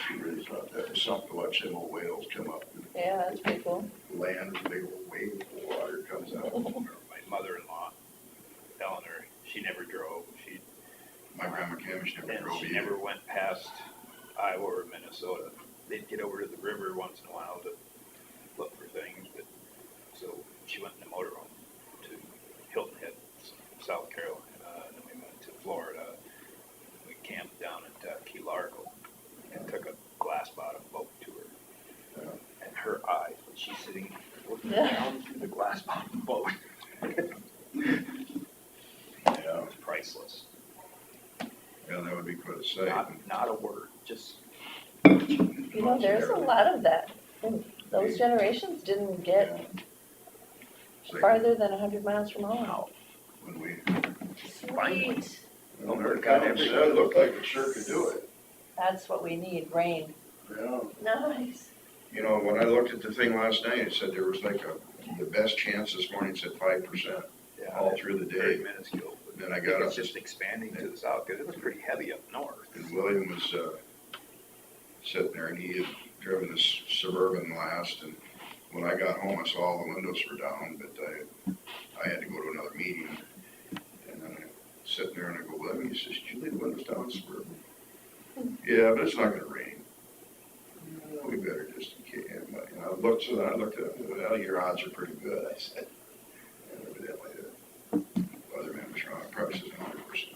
She really thought that was something to watch them old whales come up. Yeah, that's pretty cool. Land, a big old wave of water comes out. My mother-in-law, Eleanor, she never drove. My grandma Camish never And drove she either. never went past Iowa or Minnesota. They'd get over to the river once in a while to look for things, but so she went in the motorhome to Hilton Head, South Carolina, and then we went to Florida. We camped down at Key Largo and took a glass bottom boat tour. Yeah. And her eyes, when she's sitting looking Yeah. down through the glass bottom boat, Yeah, it was priceless. yeah, that would be quite a sight. Not a word, just You know, there's a lot of that. And those generations didn't get Yeah. It's like farther than 100 miles from home. wow. when we, Sweet. when her comment said, it looked like it sure could do it. That's what we need, rain. Yeah. Nice. You know, when I looked at the thing last night, it said there was like the best chance this morning said 5% all through the Very day. minuscule. But Then I I got think up, it's just expanding to the south, because it was pretty heavy up north. and William was sitting there, and he had driven this Suburban last, and when I got home, I saw all the windows were down, but I had to go to another meeting. And then I sitting there and I go, William, he says, did you leave the windows down, Suburban? Yeah, but it's not gonna rain. We better just in case. And I looked at it, well, your odds are pretty good, I said. And evidently the weatherman was wrong, probably says 100%.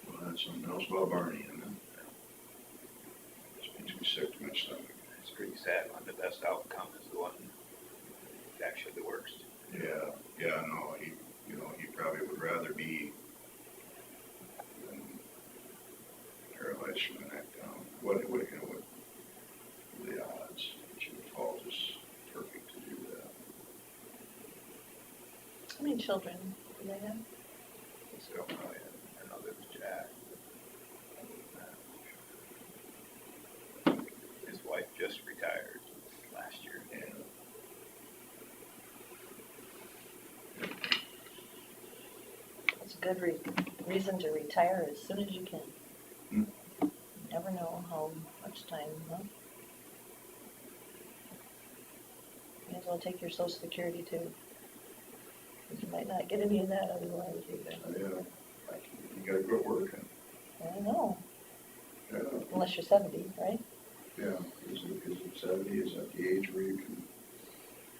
Well, that's something else about Barney, and then just makes me sick to my stomach. It's pretty sad when the best outcome is the one that's actually the worst. Yeah, no, he probably would rather be paralyzed from the neck down. What the odds that you would fall just perfect to do that? How many children do they have? So I know there was Jack. His wife just retired last year. And It's a good reason to retire as soon as you can. Hmm. Never know how much time, huh? May as well take your Social Security too. 'Cause you might not get any of that otherwise either. yeah, you gotta quit working. I don't know, Yeah, unless you're 70, right? yeah. Is it 70? Is that the age where you can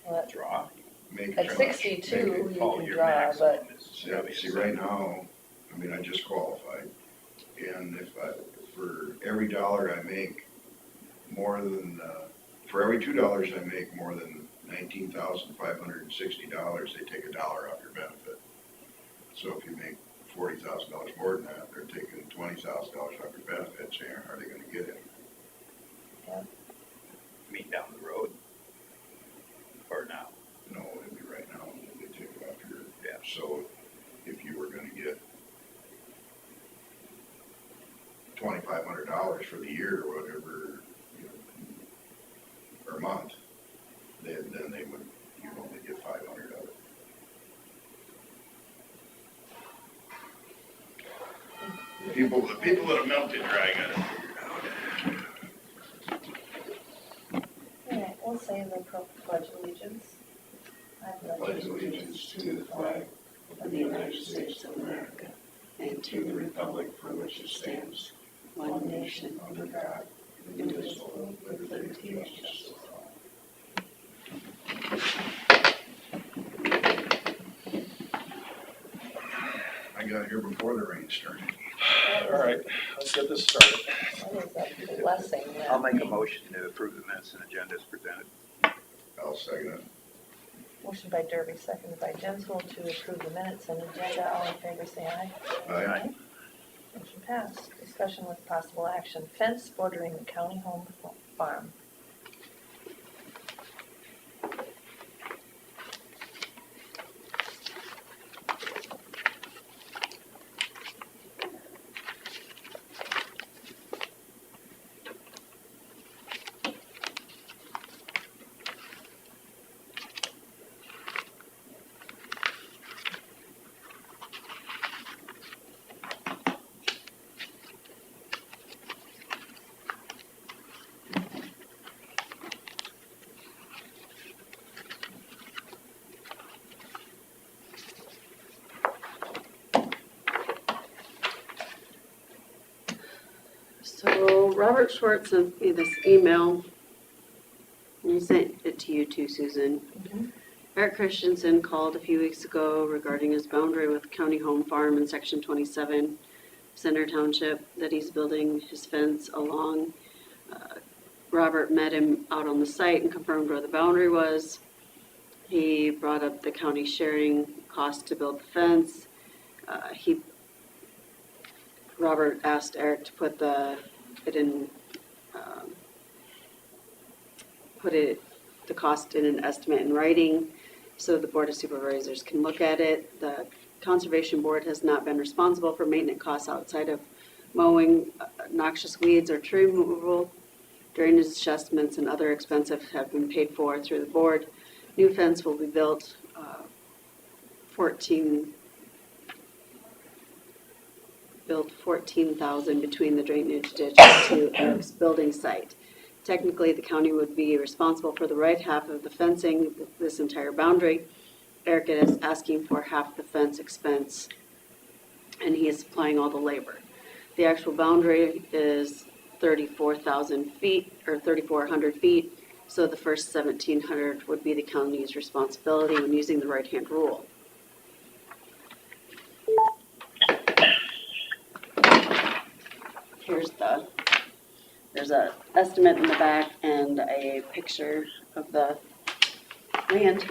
Well, that's Draw. make at a 62, you Oh, can your draw, maximum but is See, right now, I mean, I just qualified, and for every dollar I make, for every $2 I make more than $19,560, they take $1 off your benefit. So if you make $40,000 more than that, they're taking $20,000 off your benefits, saying, are they gonna get it? meet down the road. Or now. No, it'd be right now, they take it off your, Yeah. so if you were gonna get $2,500 for the year or whatever, per month, then they would, you'd only get 500 of it. The people that have melted dry got it figured out. alright, we'll say the pledge allegiance. I Pledge allegiance to the flag of the United States of America and to the republic for which it stands, one nation under God, indivisible, with liberty and justice for all. I got here before the rain started. All right, let's get this started. That is a blessing. I'll make a motion to approve the minutes and agenda as presented. I'll second it. Motion by Derby, seconded by Jensel to approve the minutes and agenda. All in favor, say aye. Aye. Motion passed. Discussion with possible action. Fence bordering the county home farm. So Robert Schwartz sent me this email. And he sent it to you too, Susan. Mhm. Eric Christensen called a few weeks ago regarding his boundary with County Home Farm in Section 27, Center Township, that he's building his fence along. Robert met him out on the site and confirmed where the boundary was. He brought up the county sharing cost to build the fence. Robert asked Eric to put the cost in an estimate in writing so the Board of Supervisors can look at it. The Conservation Board has not been responsible for maintenance costs outside of mowing noxious weeds or tree removal. Drainage adjustments and other expenses have been paid for through the board. New fence will be built 14,000 between the drainage ditch to Eric's building site. Technically, the county would be responsible for the right half of the fencing, this entire boundary. Eric is asking for half the fence expense, and he is supplying all the labor. The actual boundary is 34,000 feet, or 3,400 feet, so the first 1,700 would be the county's responsibility when using the right-hand rule. There's a estimate in the back and a picture of the land.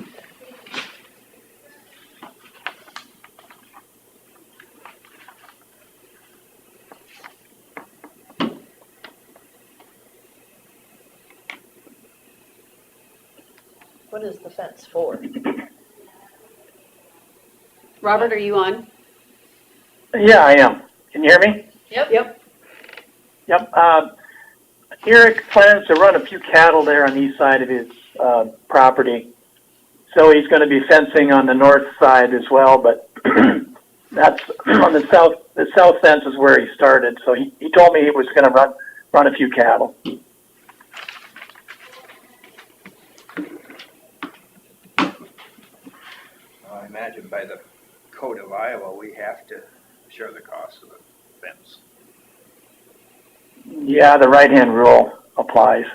What is the fence for? Robert, are you on? Yeah, I am. Can you hear me? Yep. Yep. Eric plans to run a few cattle there on the east side of his property. So he's going to be fencing on the north side as well, but that's on the south. The south fence is where he started. So he told me he was going to run a few cattle. I imagine by the code of Iowa, we have to share the cost of the fence. Yeah, the right-hand rule applies.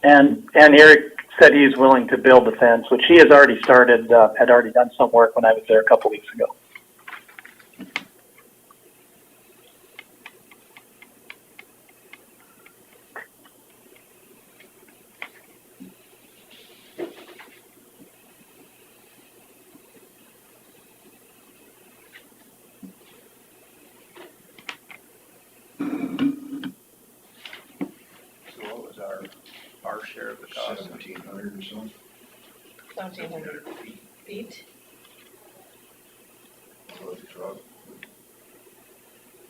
And Eric said he's willing to build the fence, which he has already started, had already done some work when I was there a couple weeks ago. So what was our share of the cost? 1,700 or so. 1,700 feet. For the truck.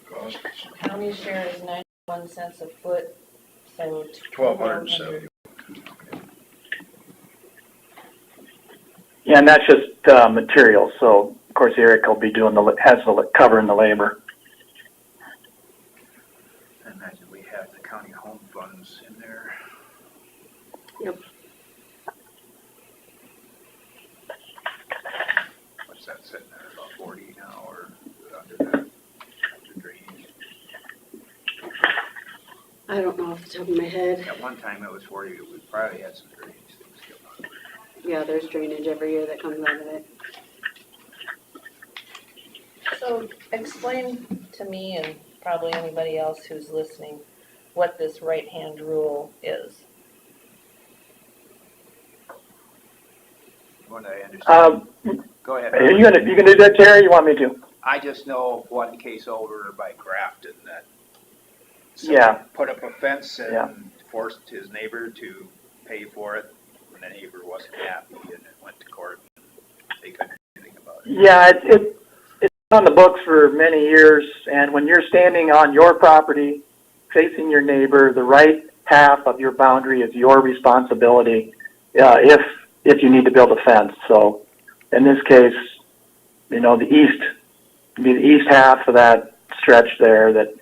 Cost County share is 91 cents a foot, so 1,270. Yeah, and that's just materials. So of course Eric will be doing covering the labor. I imagine we have the county home funds in there. Yep. What's that sitting there, about 40 now, or under that, after drainage? I don't know off the top of my head. At one time it was 40, we probably had some drainage things going on. Yeah, there's drainage every year that comes out of it. So explain to me and probably anybody else who's listening what this right-hand rule is. What I understand. Go ahead. You can do that, Terry? You want me to? I just know one case over by Grafton that Yeah. put up a fence Yeah. and forced his neighbor to pay for it, and the neighbor wasn't happy, and it went to court. They couldn't do anything about it. Yeah, it's on the books for many years, and when you're standing on your property, facing your neighbor, the right half of your boundary is your responsibility if you need to build a fence. So in this case, the east half of that stretch there that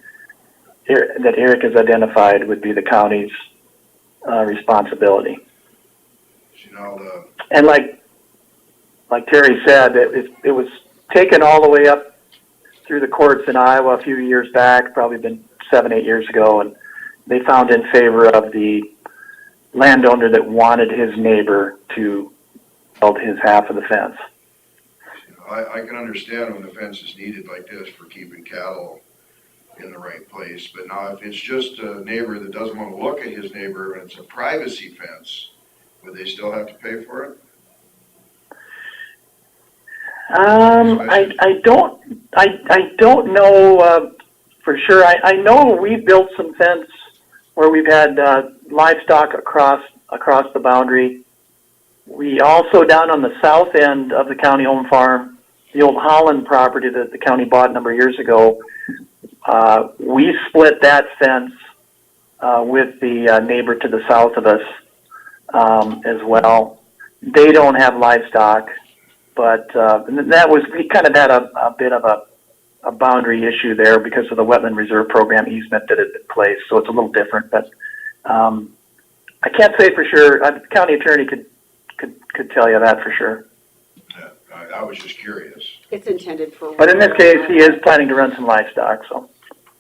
Eric has identified would be the county's responsibility. You know, And like Terry said, it was taken all the way up through the courts in Iowa a few years back, probably been 7, 8 years ago, and they found in favor of the landowner that wanted his neighbor to build his half of the fence. I can understand when the fence is needed like this for keeping cattle in the right place, but now if it's just a neighbor that doesn't want to look at his neighbor and it's a privacy fence, would they still have to pay for it? I don't know for sure. I know we built some fence where we've had livestock across the boundary. We also, down on the south end of the county home farm, the old Holland property that the county bought a number of years ago, we split that fence with the neighbor to the south of us as well. They don't have livestock, but that was, we kind of had a bit of a boundary issue there because of the wetland reserve program easement that had been placed, so it's a little different. But I can't say for sure. The county attorney could tell you that for sure. Yeah, I was just curious. It's intended for. But in this case, he is planning to run some livestock, so.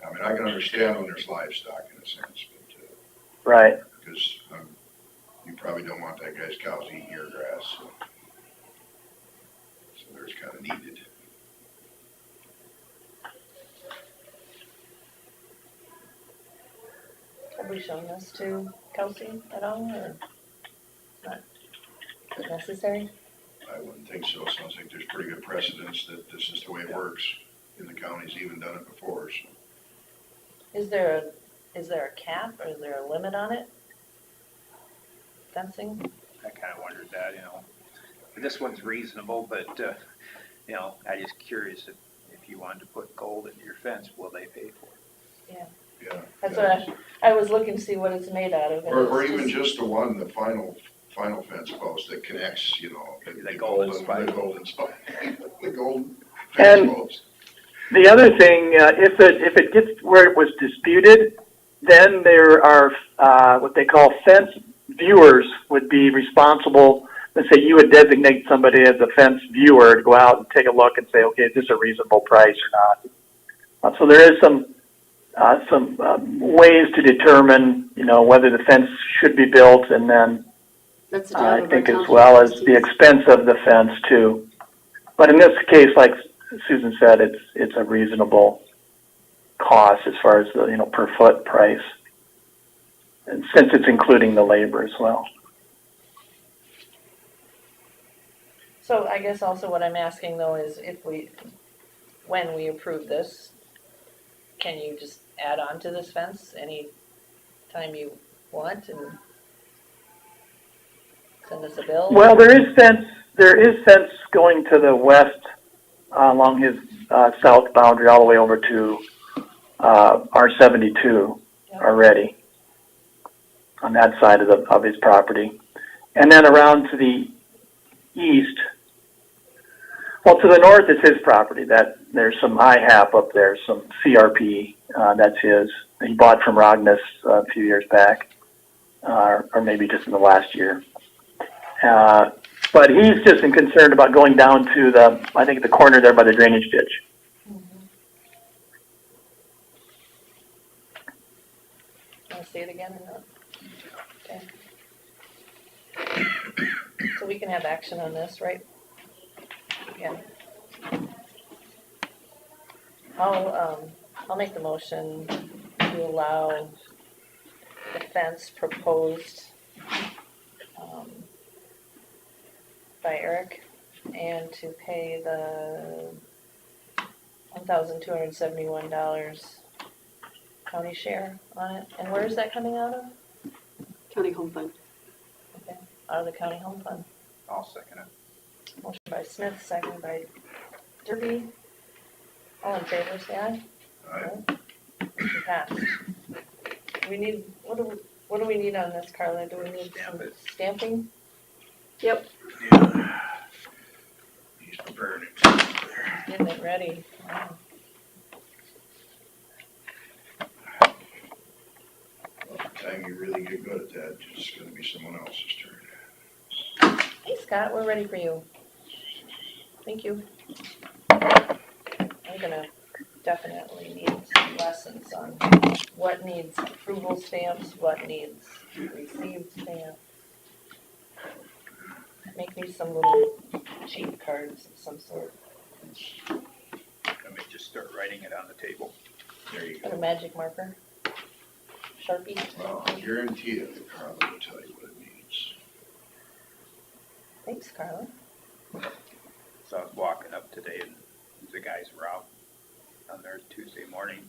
I mean, I can understand when there's livestock in a sense, but, Right. because you probably don't want that guy's cows eating your grass, so there's kind of needed. Have we shown this to Kelsey at all, or not necessary? I wouldn't think so. Sounds like there's pretty good precedence that this is the way it works, and the county's even done it before, so. Is there a cap, or is there a limit on it? Fencing? I kind of wondered that, you know. This one's reasonable, but, you know, I'm just curious if you wanted to put gold into your fence, will they pay for it? Yeah. That's yeah. what I was looking to see what it's made out of. and Or it's even just the one, the final fence post that connects, you know, The golden spike. The golden spike, the golden And- fence post. The other thing, if it gets where it was disputed, then there are what they call fence viewers would be responsible. Let's say you would designate somebody as a fence viewer to go out and take a look and say, okay, is this a reasonable price or not? So there is some ways to determine, you know, whether the fence should be built, and then That's the job I of our think as township well as the trustees. expense of the fence too. But in this case, like Susan said, it's a reasonable cost as far as the, you know, per foot price. And since it's including the labor as well. So I guess also what I'm asking though is when we approve this, can you just add on to this fence any time you want and send us a bill? Well, there is fence going to the west along his south boundary all the way over to R72 Yeah. already on that side of his property. And then around to the east, well, to the north is his property. That there's some IHAP up there, some CRP, that's his. He bought from Rognus a few years back, or maybe just in the last year. But he's just concerned about going down to I think the corner there by the drainage ditch. Want to see it again or not? Okay. So we can have action on this, right? Yeah. I'll make the motion to allow the fence proposed by Eric and to pay the $1,271 county share on it. And where is that coming out of? County Home Fund. Okay, out of the county home fund. I'll second it. Motion by Smith, second by Derby. All in favor, say aye. Aye. Motion passed. We need, what do we need on this, Carla? Do we need Stamp some it. stamping? Yep. Yeah. He's preparing it. Getting it ready. Wow. By the time you really get good at that, it's gonna be someone else's turn. Hey, Scott, we're ready for you. Thank you. I'm gonna definitely need some lessons on what needs approval stamps, what needs received stamps. Make me some little cheat cards of some sort, I may just start writing it on the table. There you and a go. magic marker. Sharpie. Well, I guarantee you that Carla will tell you what it means. Thanks, Carla. So I was walking up today and the guys were out on their Tuesday morning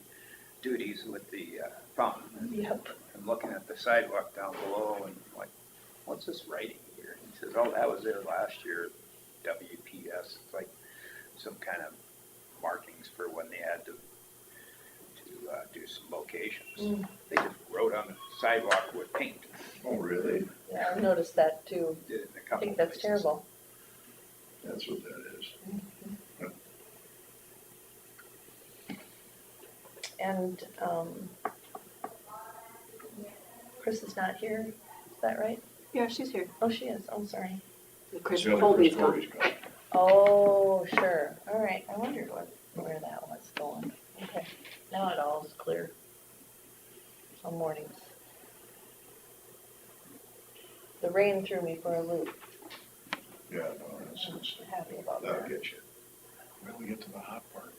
duties with the fountain. Yep. I'm looking at the sidewalk down below and I'm like, what's this writing here? And he says, oh, that was there last year, WPS. It's like some kind of markings for when they had to do some locations. Mm. They just wrote on the sidewalk with paint. Oh, really? Yeah, I've noticed that too. Did it in a I couple think that's places. terrible. That's what that is. And, Chris is not here, is that right? Yeah, she's here. Oh, she is, oh, sorry. Chris See how the Colby's Chris gone. Corey's gone. Oh, sure, all right, I wondered where that was going. Okay, now it all is clear. On mornings. The rain threw me for a loop, Yeah, no, I'm happy about that'll that. get you. When we get to the hot part.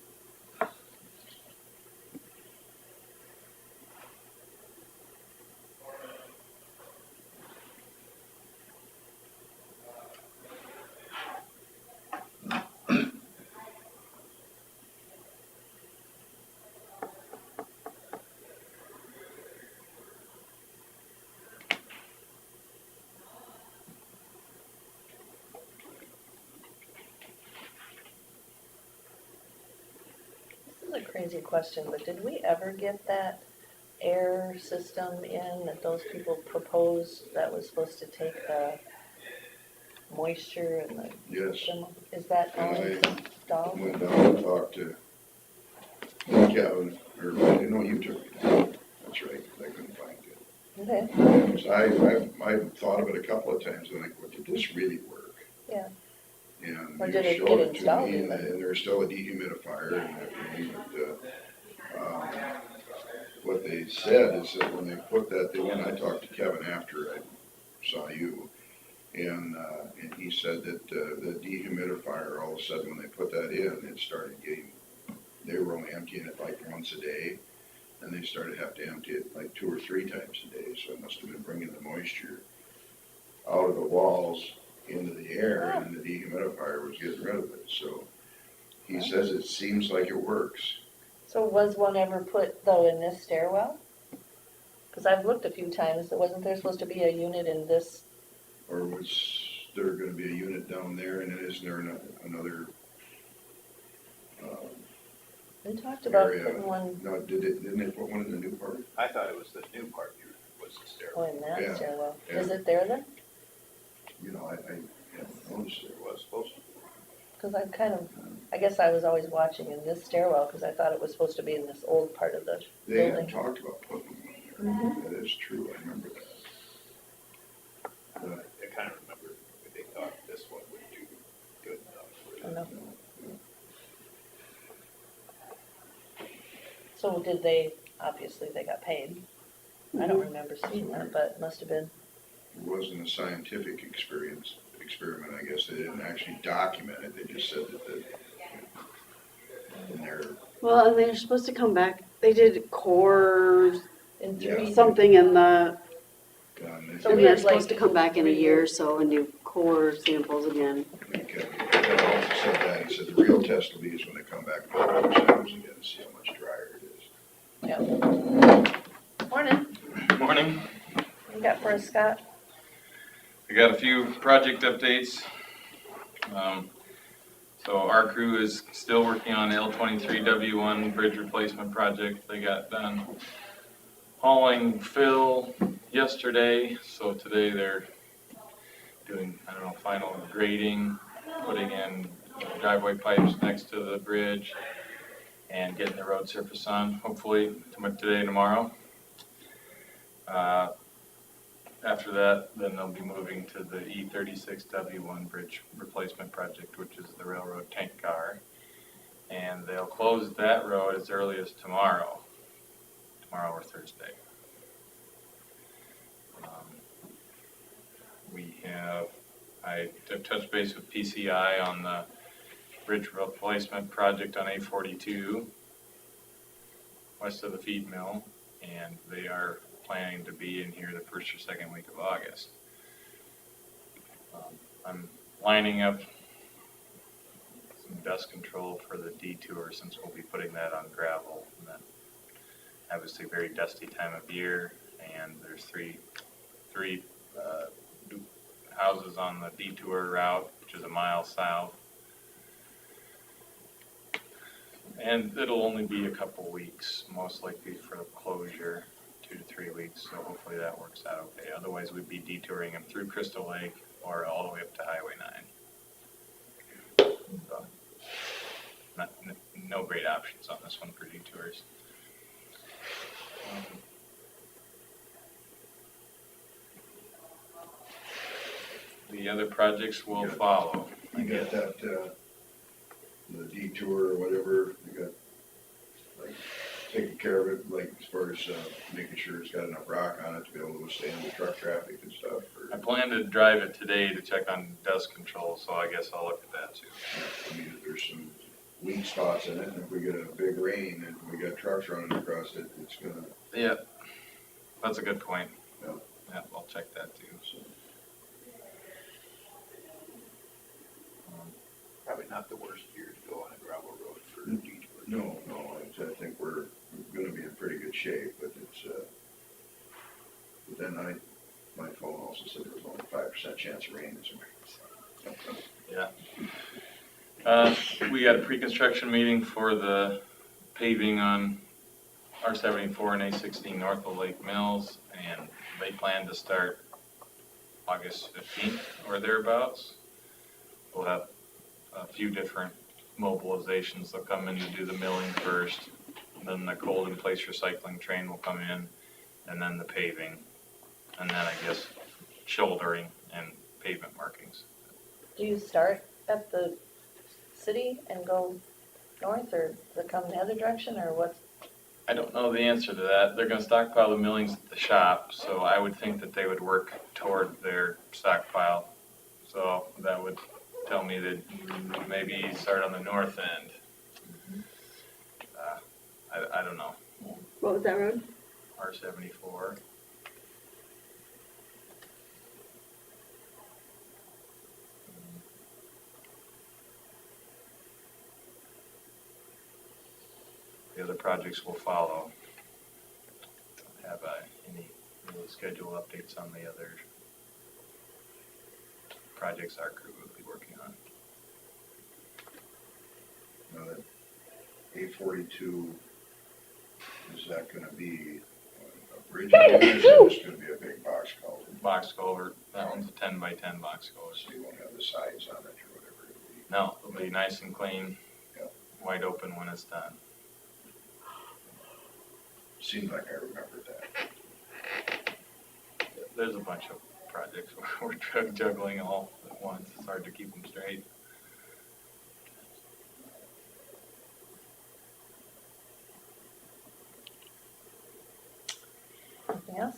This is a crazy question, but did we ever get that air system in that those people proposed that was supposed to take the moisture and the, Yes. is that all And I installed? went down and talked to Kevin, or, no, you took me down. That's right, I couldn't find it. Okay, 'Cause I've thought of it a couple of times, and like, well, did this really work? yeah, And Or they did it showed get it to installed me, even? and there's still a dehumidifier and everything, but, what they said is that when they put that thing in, I talked to Kevin after I saw you, and he said that, the dehumidifier, all of a sudden, when they put that in, it started getting, they were only emptying it like once a day, and they started to have to empty it like 2 or 3 times a day, so it must have been bringing the moisture out of the walls into the air, and the dehumidifier was getting rid of it, so he says it seems like it works. so was one ever put though in this stairwell? Cause I've looked a few times, wasn't there supposed to be a unit in this? Or was there gonna be a unit down there, and then isn't there another, We talked about area? putting one, No, didn't they put one in the new part? I thought it was the new part here was the stairwell. oh, in that Yeah, stairwell, yeah. is it there then? You know, I haven't noticed it. It was supposed to be. Cause I've kind of, I guess I was always watching in this stairwell, cause I thought it was supposed to be in this old part of the They had building. talked about putting one in Mhm. there, that is true, I remember that. But, I kind of remember that they thought this one would do good enough for I them. know. So did they, obviously they got paid. I don't remember seeing that, but it must have been. it wasn't a scientific experiment, I guess, they didn't actually document it, they just said that in their, Well, and they're supposed to come back, they did core In Yeah. 3D. something in the, So and we they're had, supposed to like, come back in a 3 year or so and do core samples again. Kevin also said that, he said the real test will be is when they come back and put those samples again and see how much drier it is. Yeah. Morning, Morning. what you got for us, Scott? I got a few project updates. So our crew is still working on L23W1 bridge replacement project. They got done hauling fill yesterday, so today they're doing, final grading, putting in driveway pipes next to the bridge and getting the road surface on, hopefully today, tomorrow. After that, then they'll be moving to the E36W1 bridge replacement project, which is the railroad tank car. and they'll close that road as early as tomorrow or Thursday. I touched base with PCI on the bridge replacement project on A42 west of the feed mill, and they are planning to be in here the first or second week of August. I'm lining up some dust control for the detour since we'll be putting that on gravel. And that obviously very dusty time of year, and there's three houses on the detour route, which is a mile south. And it'll only be a couple weeks, most likely for closure, 2 to 3 weeks, so hopefully that works out okay. Otherwise, we'd be detouring them through Crystal Lake or all the way up to Highway 9. So, no great options on this one for detours. The other projects will follow. You got that, the detour or whatever, you got, like, taking care of it, like, as far as, making sure it's got enough rock on it to be able to withstand the truck traffic and stuff, I or, plan to drive it today to check on dust control, so I guess I'll look at that too. I mean, if there's some weak spots in it, and if we get a big rain and we got trucks running across it, it's gonna, Yeah, that's a good point. Yeah. Yeah, I'll check that too. so. Probably not the worst year to go on a gravel road for a detour. No, I think we're gonna be in pretty good shape, but it's, but then my phone also said there was only 5% chance of rain this week. Yeah. We got a pre-construction meeting for the paving on R74 and A16 north of Lake Mills, and they plan to start August 15th or thereabouts. We'll have a few different mobilizations. They'll come in to do the milling first, then the cold in place recycling train will come in, and then the paving, and then I guess shouldering and pavement markings. Do you start at the city and go north, or does it come the other direction, or what? I don't know the answer to that. They're gonna stockpile the millings at the shop, so I would think that they would work toward their stockpile. So that would tell me that maybe start on the north end. I don't know. What was that road? R74. The other projects will follow. Don't have any real schedule updates on the other projects our crew will be working on. Now that A42, is that gonna be a bridge, or is it gonna be a big box culvert? Box culvert, that one's a 10 by 10 box culvert. So you won't have the sides on it or whatever it'll be. No, it'll be nice and clean, Yeah. wide open when it's done. Seems like I remembered that. There's a bunch of projects we're juggling all at once. It's hard to keep them straight. Anything else?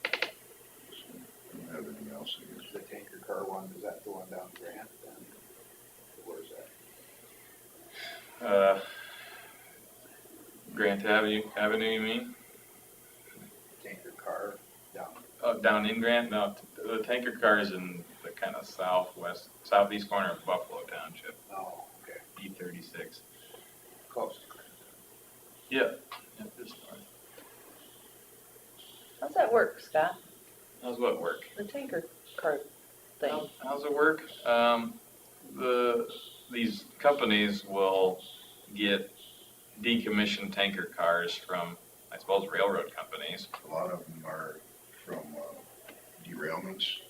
Don't have anything else, I guess. The tanker car one, is that the one down Grant then? Where's that? Grant Avenue, you mean? Tanker car down, Oh, down in Grant? No, the tanker car is in the kind of southeast corner of Buffalo Township, oh, okay, E36. close to Grant. Yep, just north. How's that work, Scott? How's what work? The tanker car thing? How's it work? These companies will get decommissioned tanker cars from, I suppose, railroad companies. A lot of them are from derailments,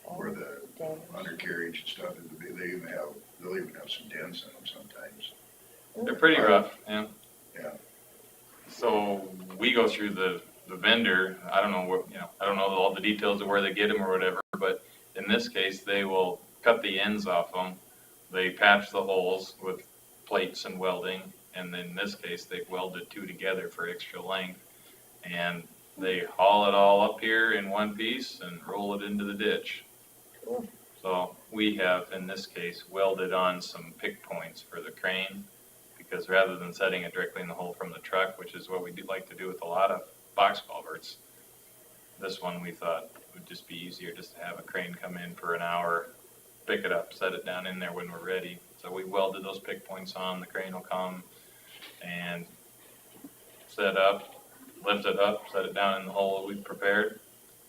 where the Damn. undercarriage and stuff, they'll even have some dents in them sometimes. They're pretty rough, yeah. Yeah. So we go through the vendor. I don't know what, I don't know all the details of where they get them or whatever, but in this case, they will cut the ends off them. They patch the holes with plates and welding, and in this case, they've welded two together for extra length. And they haul it all up here in one piece and roll it into the ditch. Cool. So we have, in this case, welded on some pick points for the crane, because rather than setting it directly in the hole from the truck, which is what we do like to do with a lot of box culverts, this one we thought would just be easier just to have a crane come in for an hour, pick it up, set it down in there when we're ready. So we welded those pick points on, the crane will come and set up, lift it up, set it down in the hole we prepared,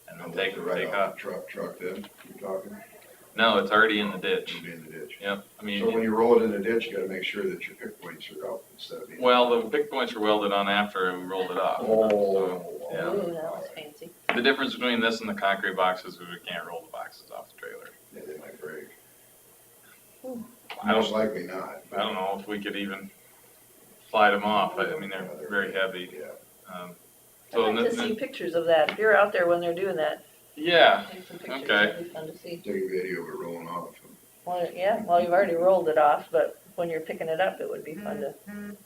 and then I'll take lift it right off. off the truck then, you're talking, No, it's already in the ditch. it'll be in the ditch. Yep, I mean. So when you roll it in the ditch, you gotta make sure that your pick points are out instead of being. Well, the pick points were welded on after we rolled it off. So, yeah. Ooh, that was fancy. The difference between this and the concrete boxes is we can't roll the boxes off the trailer. Yeah, they might break. I Most don't, likely not. I don't know if we could even slide them off. I mean, they're very heavy. Yeah. Um, I'd So, like to see pictures of that. If you're out there when they're doing that, yeah, take some pictures. Okay. It'd be fun to see. Take a video of it rolling off. Well, yeah, well, you've already rolled it off, but when you're picking it up, it would be fun to.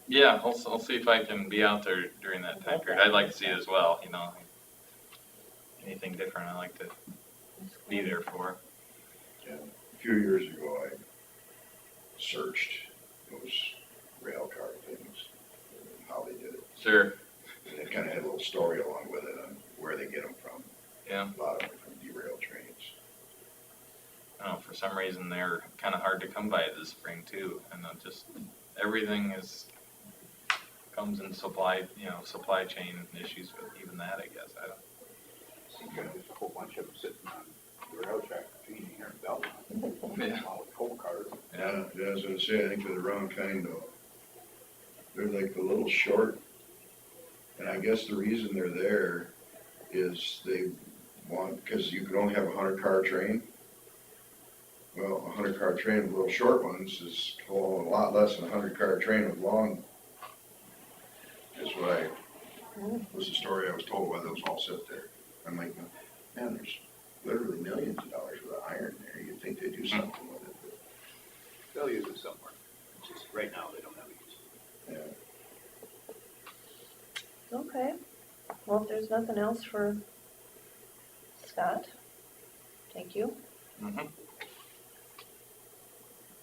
yeah, I'll see if I can be out there during that time period. I'd like to see it as well, you know. Anything different, I like to be there for. A few years ago, I searched those rail car things, how they did it. Sure, And it kind of had a little story along with it on where they get them from. yeah. A lot of them from derailed trains. I don't know, for some reason they're kind of hard to come by this spring too, and just everything comes in supply chain issues with even that, I guess. I don't. There's a whole bunch of them sitting on the rail track between here and Belmont. Yeah. All with coal cars. Yeah, I was gonna say, I think they're the wrong kind though. They're like a little short, and I guess the reason they're there is they want, because you can only have 100-car train. Well, 100-car train with little short ones is a lot less than a 100-car train with long. Is what was the story I was told why those all sit there. I'm like, man, there's literally millions of dollars worth of iron there. You'd think they'd do something with it, but They'll use it somewhere. It's just right now they don't have a use. yeah. Okay. Well, if there's nothing else for Scott, thank you. Mhm.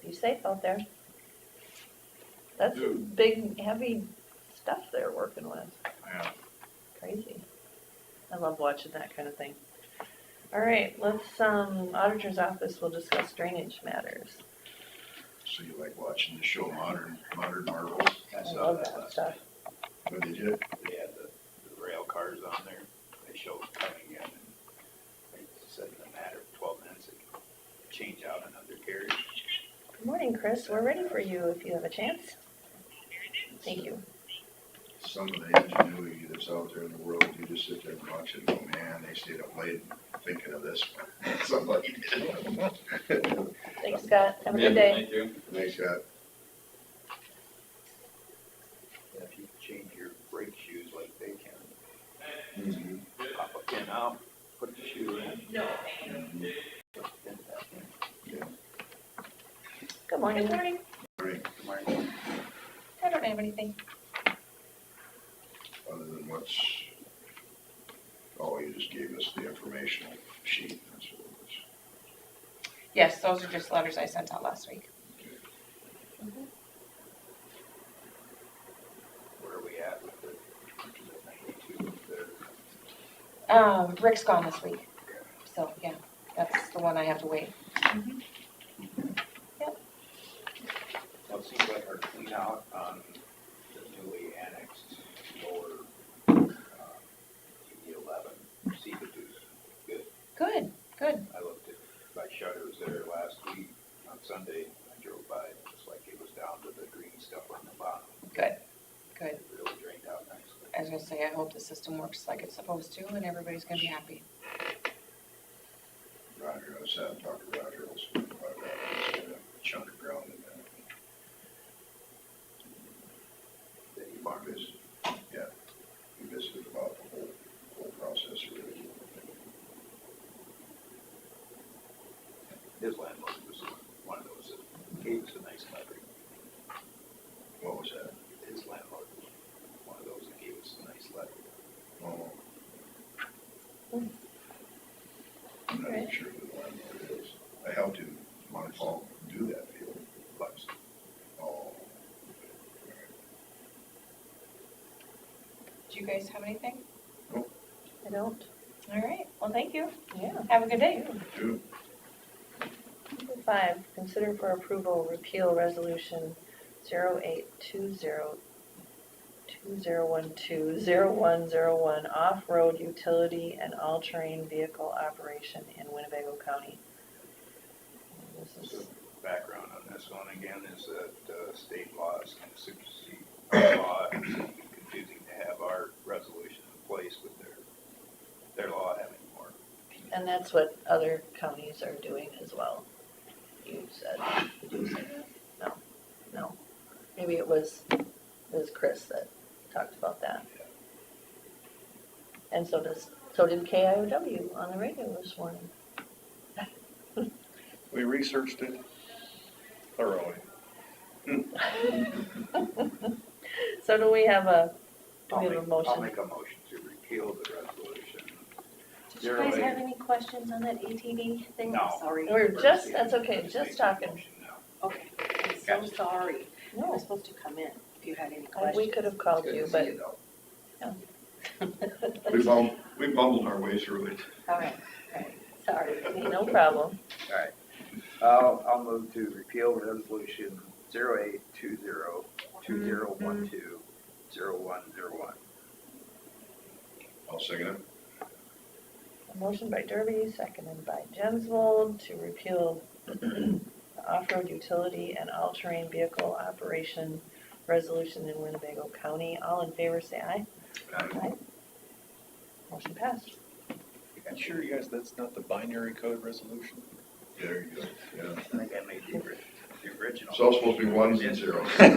Be safe out there. That's Dude. big, heavy stuff they're working with. Yeah. Crazy. I love watching that kind of thing. All right, let's, auditor's office will discuss drainage matters. So you like watching the show Modern Marvels? I love that stuff. What did you? They had the rail cars on there. They showed coming in and they said in a matter of 12 minutes they could change out another carriage. Good morning, Chris. We're ready for you if you have a chance. Thank you. Some of the ingenuity that's out there in the world, you just sit there and watch it and go, man, they stayed up late thinking of this one. Somebody did. Thanks, Scott. Have a Yeah, good day. Thank you. Thanks, Scott. Yeah, if you change your brake shoes like they can, Mm-hmm. pop a pin out, put the shoe in. No. Put the pin back in. Good morning. Good morning. Right, Good morning. I don't have anything. other than what's, you just gave us the informational sheet, that's what it was. Yes, those are just letters I sent out last week. Where are we at with the 92 there? Rick's gone this week, so yeah, that's the one I have to wait. Well, it seems like our clean out on the newly annexed lower, DD11, Seabadoo's good. Good, good. I looked at, my shutters there last week on Sunday, I drove by, it looks like it was down to the green stuff on the bottom. Good, good. It really drained out nicely. I was gonna say, I hope the system works like it's supposed to and everybody's gonna be happy. Roger, I was out talking to Roger also about that, just got a chunk of ground in there. That you Mark is, yeah, we visited about the whole process really. His landlord was one of those that gave us a nice letter. you guys have anything? I don't, All right, well, thank you. yeah. Have a good day. Two. Number 5, consider for approval repeal resolution 0820120101 off-road utility and all-terrain vehicle operation in Winnebago County. This So is, background on this one again is that state laws can supersede our law. It's confusing to have our resolution in place with their law having more. and that's what other counties are doing as well. You said, did you say that? No. Maybe it was Chris that talked about that. And so did KIOW on the radio this morning. We researched it thoroughly. So do we have a I'll motion? make a motion to repeal the resolution. Did you guys have any questions on that ATV thing? No. Sorry. That's okay, Let's just make a talking. motion now. Okay, I'm so sorry. You were No, supposed to come in if you had any questions. we could have called Good you, to but. see though. We bumbled our way through it. All right, Sorry, no problem. Alright, I'll move to repeal resolution 082020120101. I'll second it. A motion by Derby, seconded by Jensvold to repeal the off-road utility and all-terrain vehicle operation resolution in Winnebago County. All in favor, say aye. Aye. Motion passed. You sure, you guys, that's not the binary code resolution? There you go, yeah. I think I made the original. It's all supposed to be ones and zeros. There's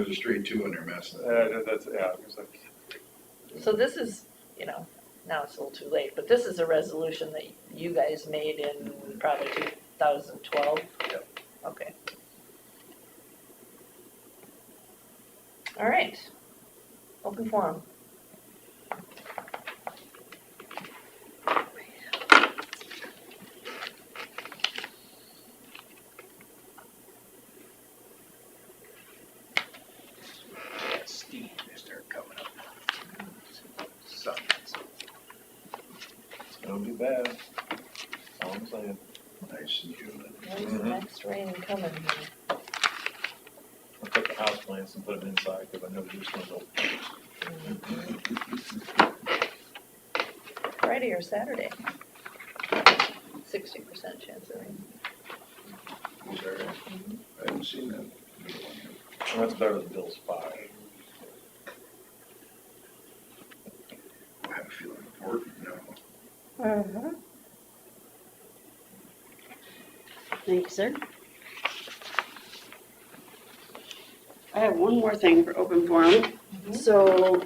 a straight 2 in there messing it up. That's, yeah, it was like, So this is, now it's a little too late, but this is a resolution that you guys made in probably 2012? Yep. Okay. All right. Open forum. Steam, they start coming up. Sun. it's gonna be bad. That's all I'm saying. Nice and humid. When's the next rain coming here? I took the house plants and put them inside because I know you're just gonna go. Friday or Saturday? 60% chance of rain. Was there? I haven't seen that. Well, that's better than Bill's 5. I have a feeling important now. Mm-hmm. Thank you, sir. I have one more thing for open forum. So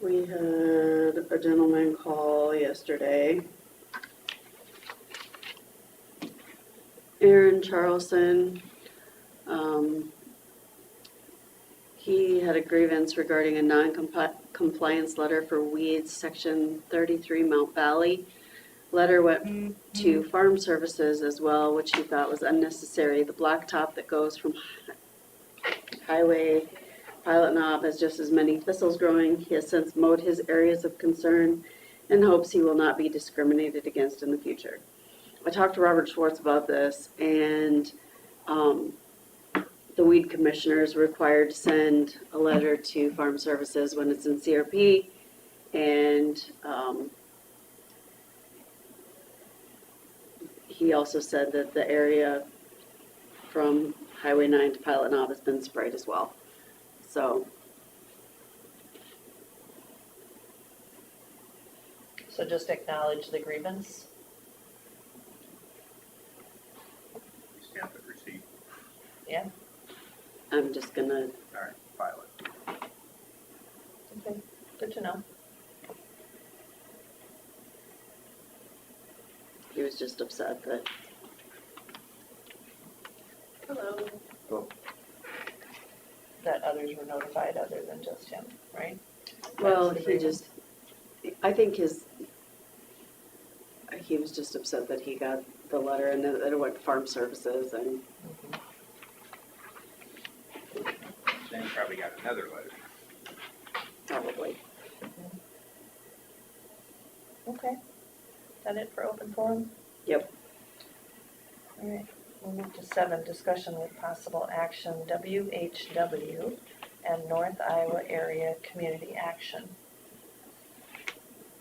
we had a gentleman call yesterday. Aaron Charleston. He had a grievance regarding a non-compliance letter for weeds, section 33 Mount Valley. Letter went to Farm Services as well, which he thought was unnecessary. The blacktop that goes from Highway Pilot Knob has just as many thistles growing. He has since mowed his areas of concern and hopes he will not be discriminated against in the future. I talked to Robert Schwartz about this, and the weed commissioner is required to send a letter to Farm Services when it's in CRP, and he also said that the area from Highway 9 to Pilot Knob has been sprayed as well. So, So just acknowledge the grievance. Stamp the receipt. Yeah, I'm just gonna, Alright, file it. okay, good to know. he was just upset that, Hello. Oh. That others were notified other than just him, right? well, That's the he just, I think he was just upset that he got the letter and that it went to Farm Services and grievance. Then probably got another letter. Probably. Okay. Is that it for open forum? Yep. All right, we'll move to 7, discussion with possible action, WHW and North Iowa Area Community Action.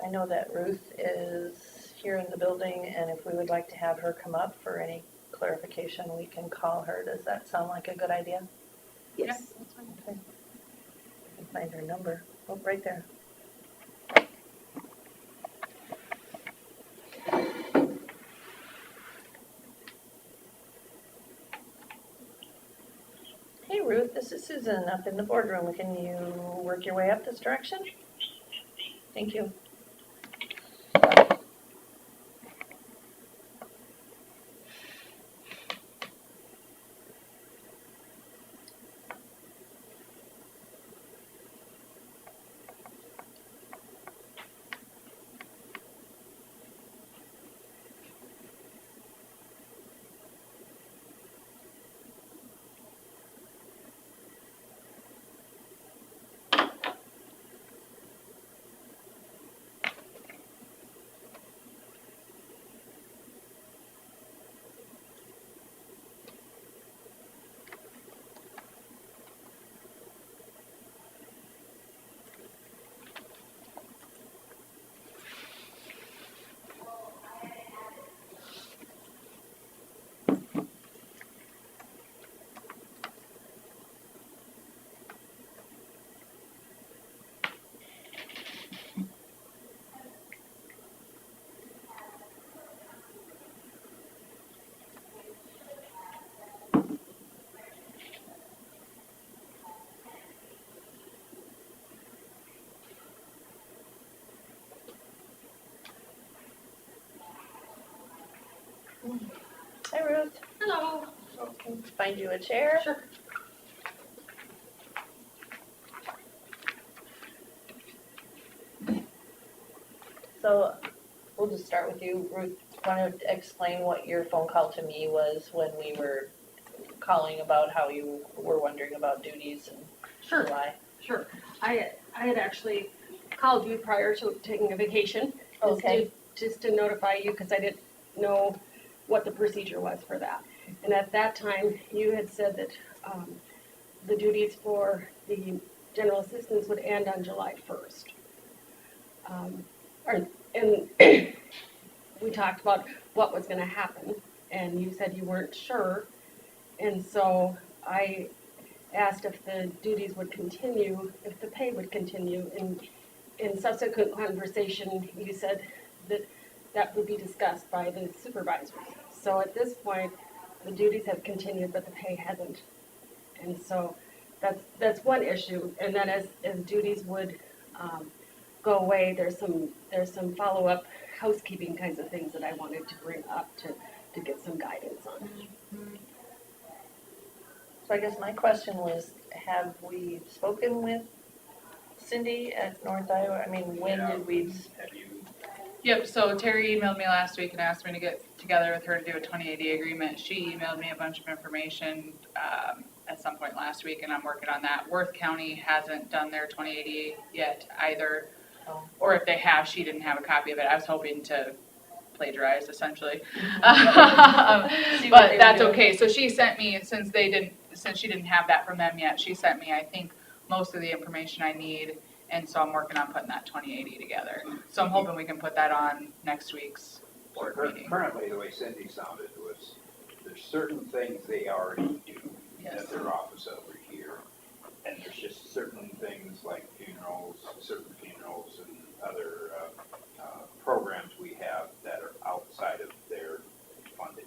I know that Ruth is here in the building, and if we would like to have her come up for any clarification, we can call her. Does that sound like a good idea? Yes. Okay. I can find her number. Oh, right there. Hey Ruth, this is Susan up in the boardroom. Can you work your way up this direction? Thank you. Hi Ruth. Hello. Can I find you a chair? Sure. So we'll just start with you. Ruth, want to explain what your phone call to me was when we were calling about how you were wondering about duties in Sure, July? sure. I had actually called you prior to taking a vacation. Okay. Just to notify you, because I didn't know what the procedure was for that. And at that time, you had said that the duties for the general assistants would end on July 1st. And we talked about what was going to happen, and you said you weren't sure. And so I asked if the duties would continue, if the pay would continue. And in subsequent conversation, you said that that would be discussed by the supervisors. So at this point, the duties have continued, but the pay hasn't. And so that's one issue. And then as duties would go away, there's some follow-up housekeeping kinds of things that I wanted to bring up to get some guidance on. So I guess my question was, have we spoken with Cindy at North Iowa? I mean, when did we? Have you, Yep, so Terry emailed me last week and asked me to get together with her to do a 2080 agreement. She emailed me a bunch of information at some point last week, and I'm working on that. Worth County hasn't done their 2080 yet either, Oh. or if they have, she didn't have a copy of it. I was hoping to plagiarize, essentially. See what they But were that's doing. okay. So she sent me, since she didn't have that from them yet, she sent me, I think, most of the information I need. And so I'm working on putting that 2080 together. So I'm hoping we can put that on next week's board meeting. currently, the way Cindy sounded was, there's certain things they already do Yes. at their office over here. And there's just certain things like certain funerals and other programs we have that are outside of their funding.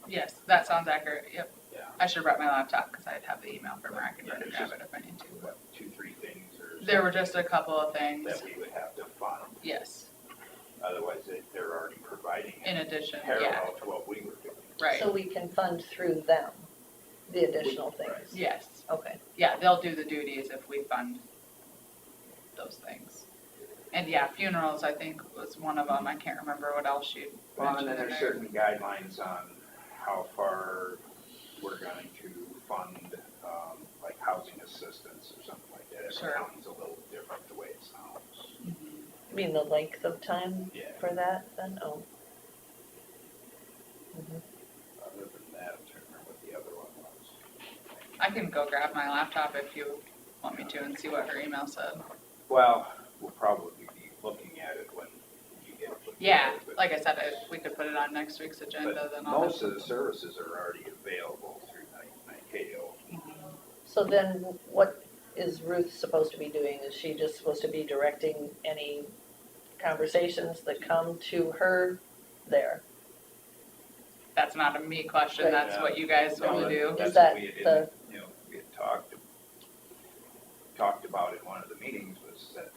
Yes, that sounds accurate. Yep. Yeah. I should have brought my laptop because I'd have the email from her. I could Yeah, run and there's grab it if I need to. What, 2-3 things or There were something just a couple of things. that we would have to fund. Yes, Otherwise, they're already providing in it addition, yeah, parallel to what we were doing. right. So we can fund through them, the additional things? Yes, Okay. yeah, they'll do the duties if we fund those things. And yeah, funerals, I think, was one of them. I can't remember what else she Well, and mentioned then in there's there. certain guidelines on how far we're going to fund, like housing assistance or something like that. Every Sure. county's a little different the way it sounds. You mean the length of time Yeah. for that then? Oh. Mhm. Other than that, I'm trying to remember what the other one was. I can go grab my laptop if you want me to and see what her email said. Well, we'll probably be looking at it when you get it put Yeah, together, but- like I said, if we could put it on next week's agenda, But then I'll. most of the services are already available through NICAO. So then what is Ruth supposed to be doing? Is she just supposed to be directing any conversations that come to her there? That's not a me question, Right. that's what you guys No, want to do. That's Is that what we had, the- you know, we had talked about in one of the meetings was that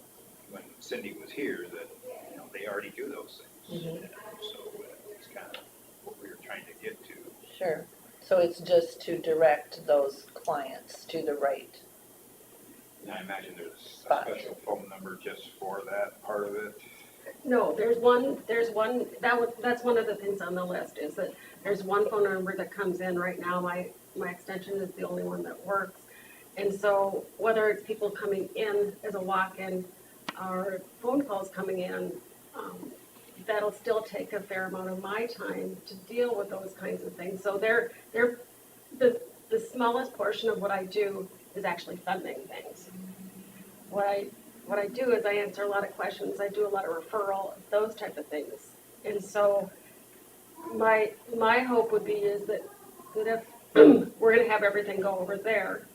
when Cindy was here, that, you know, they already do those things. Mhm. And so it's kind of what we were trying to get to. Sure. So it's just to direct those clients to the right. And I imagine there's a Spot. special phone number just for that part of it. No, there's one, that's one of the things on the list, is that there's one phone number that comes in right now, my extension is the only one that works. And so whether it's people coming in as a walk-in or phone calls coming in, that'll still take a fair amount of my time to deal with those kinds of things. So the smallest portion of what I do is actually funding things. What I do is I answer a lot of questions, I do a lot of referral, those type of things. And so my hope would be is that if we're gonna have everything go over there,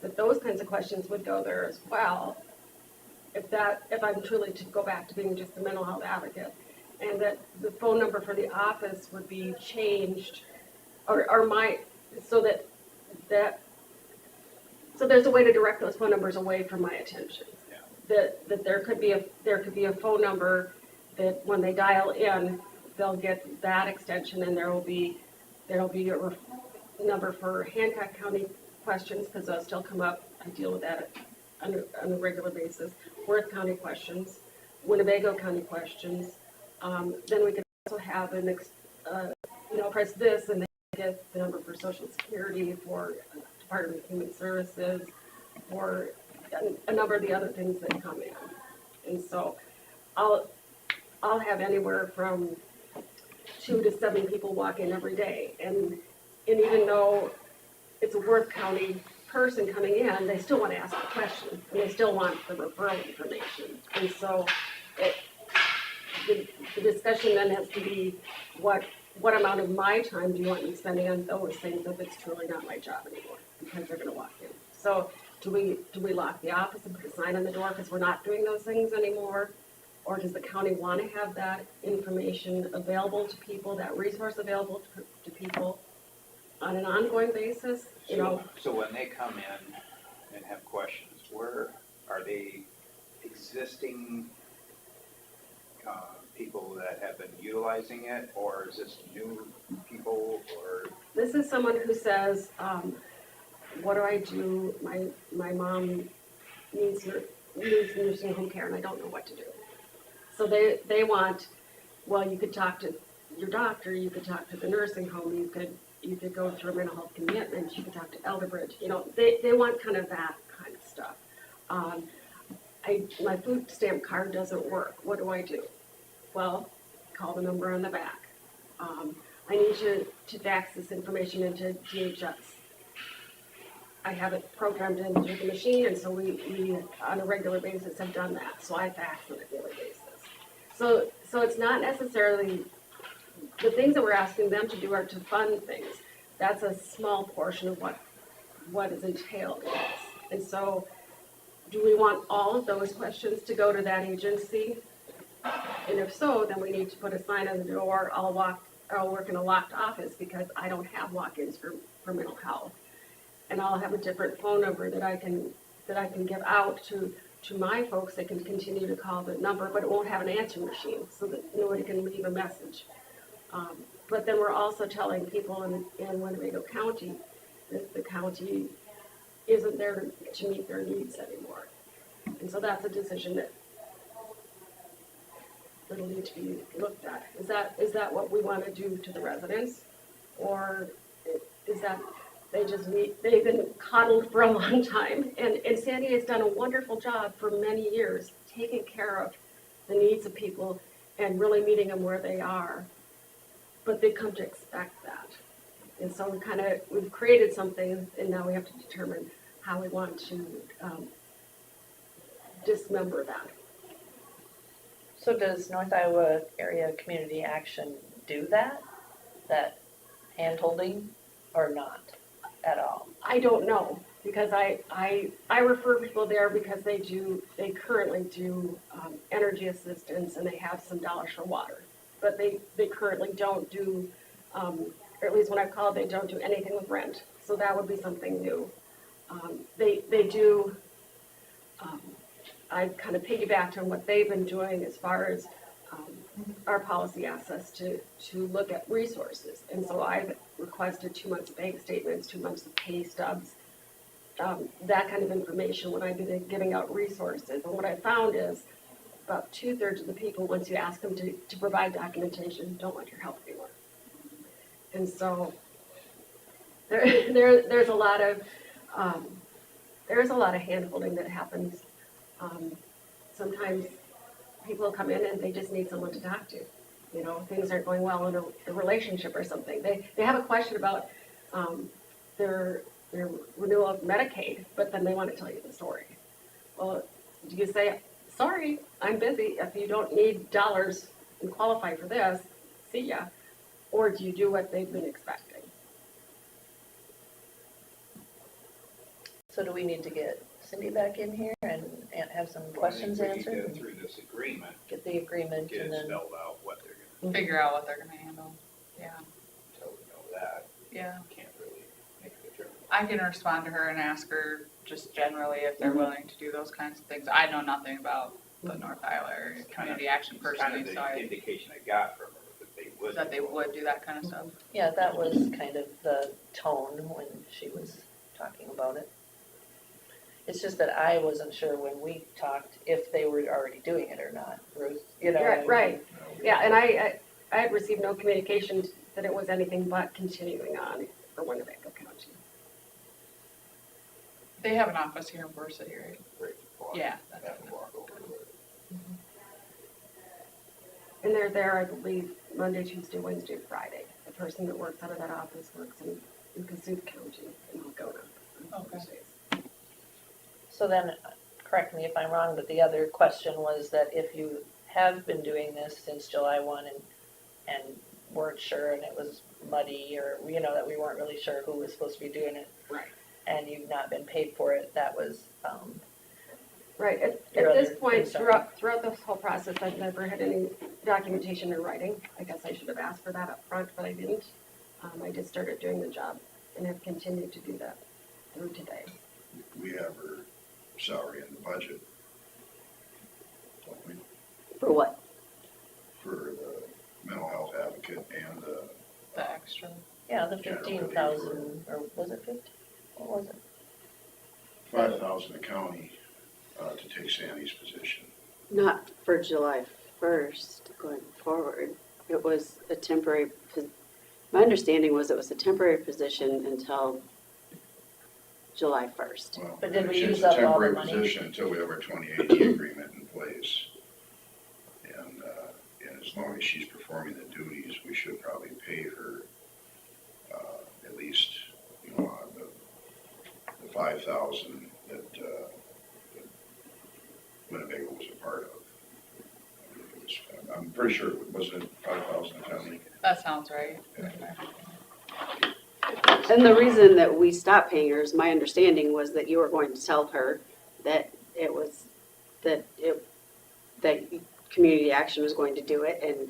that those kinds of questions would go there as well. If I'm truly to go back to being just a mental health advocate, and that the phone number for the office would be changed, so there's a way to direct those phone numbers away from my attention. Yeah. That there could be a phone number that when they dial in, they'll get that extension, and there'll be a number for Hancock County questions, because those still come up. I deal with that on a regular basis. Worth County questions, Winnebago County questions. Then we could also have press this and they get the number for Social Security, for Department of Human Services, for a number of the other things that come in. And so I'll have anywhere from 2 to 7 people walk in every day. And even though it's a Worth County person coming in, they still want to ask a question, and they still want the referral information. And so the discussion then has to be, what amount of my time do you want me spending on those things if it's truly not my job anymore, because they're gonna walk in. So do we lock the office and put a sign on the door because we're not doing those things anymore? Or does the county want to have that information available to people, that resource available to people on an ongoing basis? You know, So when they come in and have questions, where are they existing people that have been utilizing it, or is this new people, or? this is someone who says, what do I do? My mom needs nursing home care and I don't know what to do. So they want, well, you could talk to your doctor, you could talk to the nursing home, you could go through a mental health commitment, you could talk to Elderbridge, they want kind of that kind of stuff. My food stamp card doesn't work, what do I do? Well, call the number on the back. I need you to fax this information into DHS. I have it programmed into the machine, and so we on a regular basis have done that, so I fax on a daily basis. So it's not necessarily, the things that we're asking them to do are to fund things. That's a small portion of what is entailed in this. And so, do we want all of those questions to go to that agency? And if so, then we need to put a sign on the door, I'll work in a locked office because I don't have walk-ins for mental health. And I'll have a different phone number that I can give out to my folks. They can continue to call the number, but it won't have an answer machine so that nobody can leave a message. But then we're also telling people in Winnebago County that the county isn't there to meet their needs anymore. And so that's a decision that'll need to be looked at. Is that what we want to do to the residents? Or is that they've been coddled for a long time. And Sandy has done a wonderful job for many years, taking care of the needs of people and really meeting them where they are. But they come to expect that. And so we've created something, and now we have to determine how we want to dismember that. So does North Iowa Area Community Action do that hand-holding, or not at all? I don't know, because I refer people there because they currently do energy assistance, and they have some dollars for water. But they currently don't do, or at least when I've called, they don't do anything with rent. So that would be something new. They do, I kind of piggybacked on what they've been doing as far as our policy asks us to look at resources. And so I've requested 2 months of bank statements, 2 months of pay stubs, that kind of information when I've been giving out resources. And what I found is about 2/3 of the people, once you ask them to provide documentation, don't want your help anymore. And so there's a lot of hand-holding that happens. Sometimes people come in and they just need someone to talk to. You know, things aren't going well in a relationship or something. They have a question about their renewal of Medicaid, but then they want to tell you the story. Well, do you say, sorry, I'm busy. If you don't need dollars and qualify for this, see ya. Or do you do what they've been expecting? So do we need to get Cindy back in here and have some questions Well, I think answered? we can get through this agreement, Get the agreement get and it then, spelled out what they're gonna, Figure out what they're gonna handle. Yeah, until we know that, yeah. can't really make a determination. I can respond to her and ask her just generally if they're willing to do those kinds of things. I know nothing about the North Iowa Area Community Action It's kind personally, of so the indication I got from her that they would. do that kind of stuff. yeah, that was kind of the tone when she was talking about it. It's just that I wasn't sure when we talked if they were already doing it or not, Ruth, you know? Right. Yeah, and I had received no communication that it was anything but continuing on for Winnebago County. They have an office here in Forest City, right? Right, walk- Yeah. have to walk over to it. And they're there, I believe, Monday, Tuesday, Wednesday, Friday. The person that works out of that office works in Kasuth County in Algona on Okay. Thursdays. So then, correct me if I'm wrong, but the other question was that if you have been doing this since July 1 and weren't sure and it was muddy, or, you know, that we weren't really sure who was supposed to be doing it. Right. And you've not been paid for it, that was, Right, at Your this other point, concern. throughout this whole process, I've never had any documentation in writing. I guess I should have asked for that up front, but I didn't. I just started doing the job and have continued to do that through today. We have her salary in the budget, don't we, For what? for the mental health advocate and the, The extra. yeah, the General 15,000, or was it 50? What was it? 5,000 a county, to take Sandy's position. Not for July 1st going forward. It was a temporary, my understanding was it was a temporary position until July 1st. Well, But did we it's use a up all the temporary money? position until we have our 2080 agreement in place. And as long as she's performing the duties, we should probably pay her, at least, you know, the 5,000 that Winnebago was a part of. It was, I'm pretty sure it wasn't 5,000 a county. That sounds right. And the reason that we stopped paying her, is my understanding was that you were going to tell her that it was, that community action was going to do it. And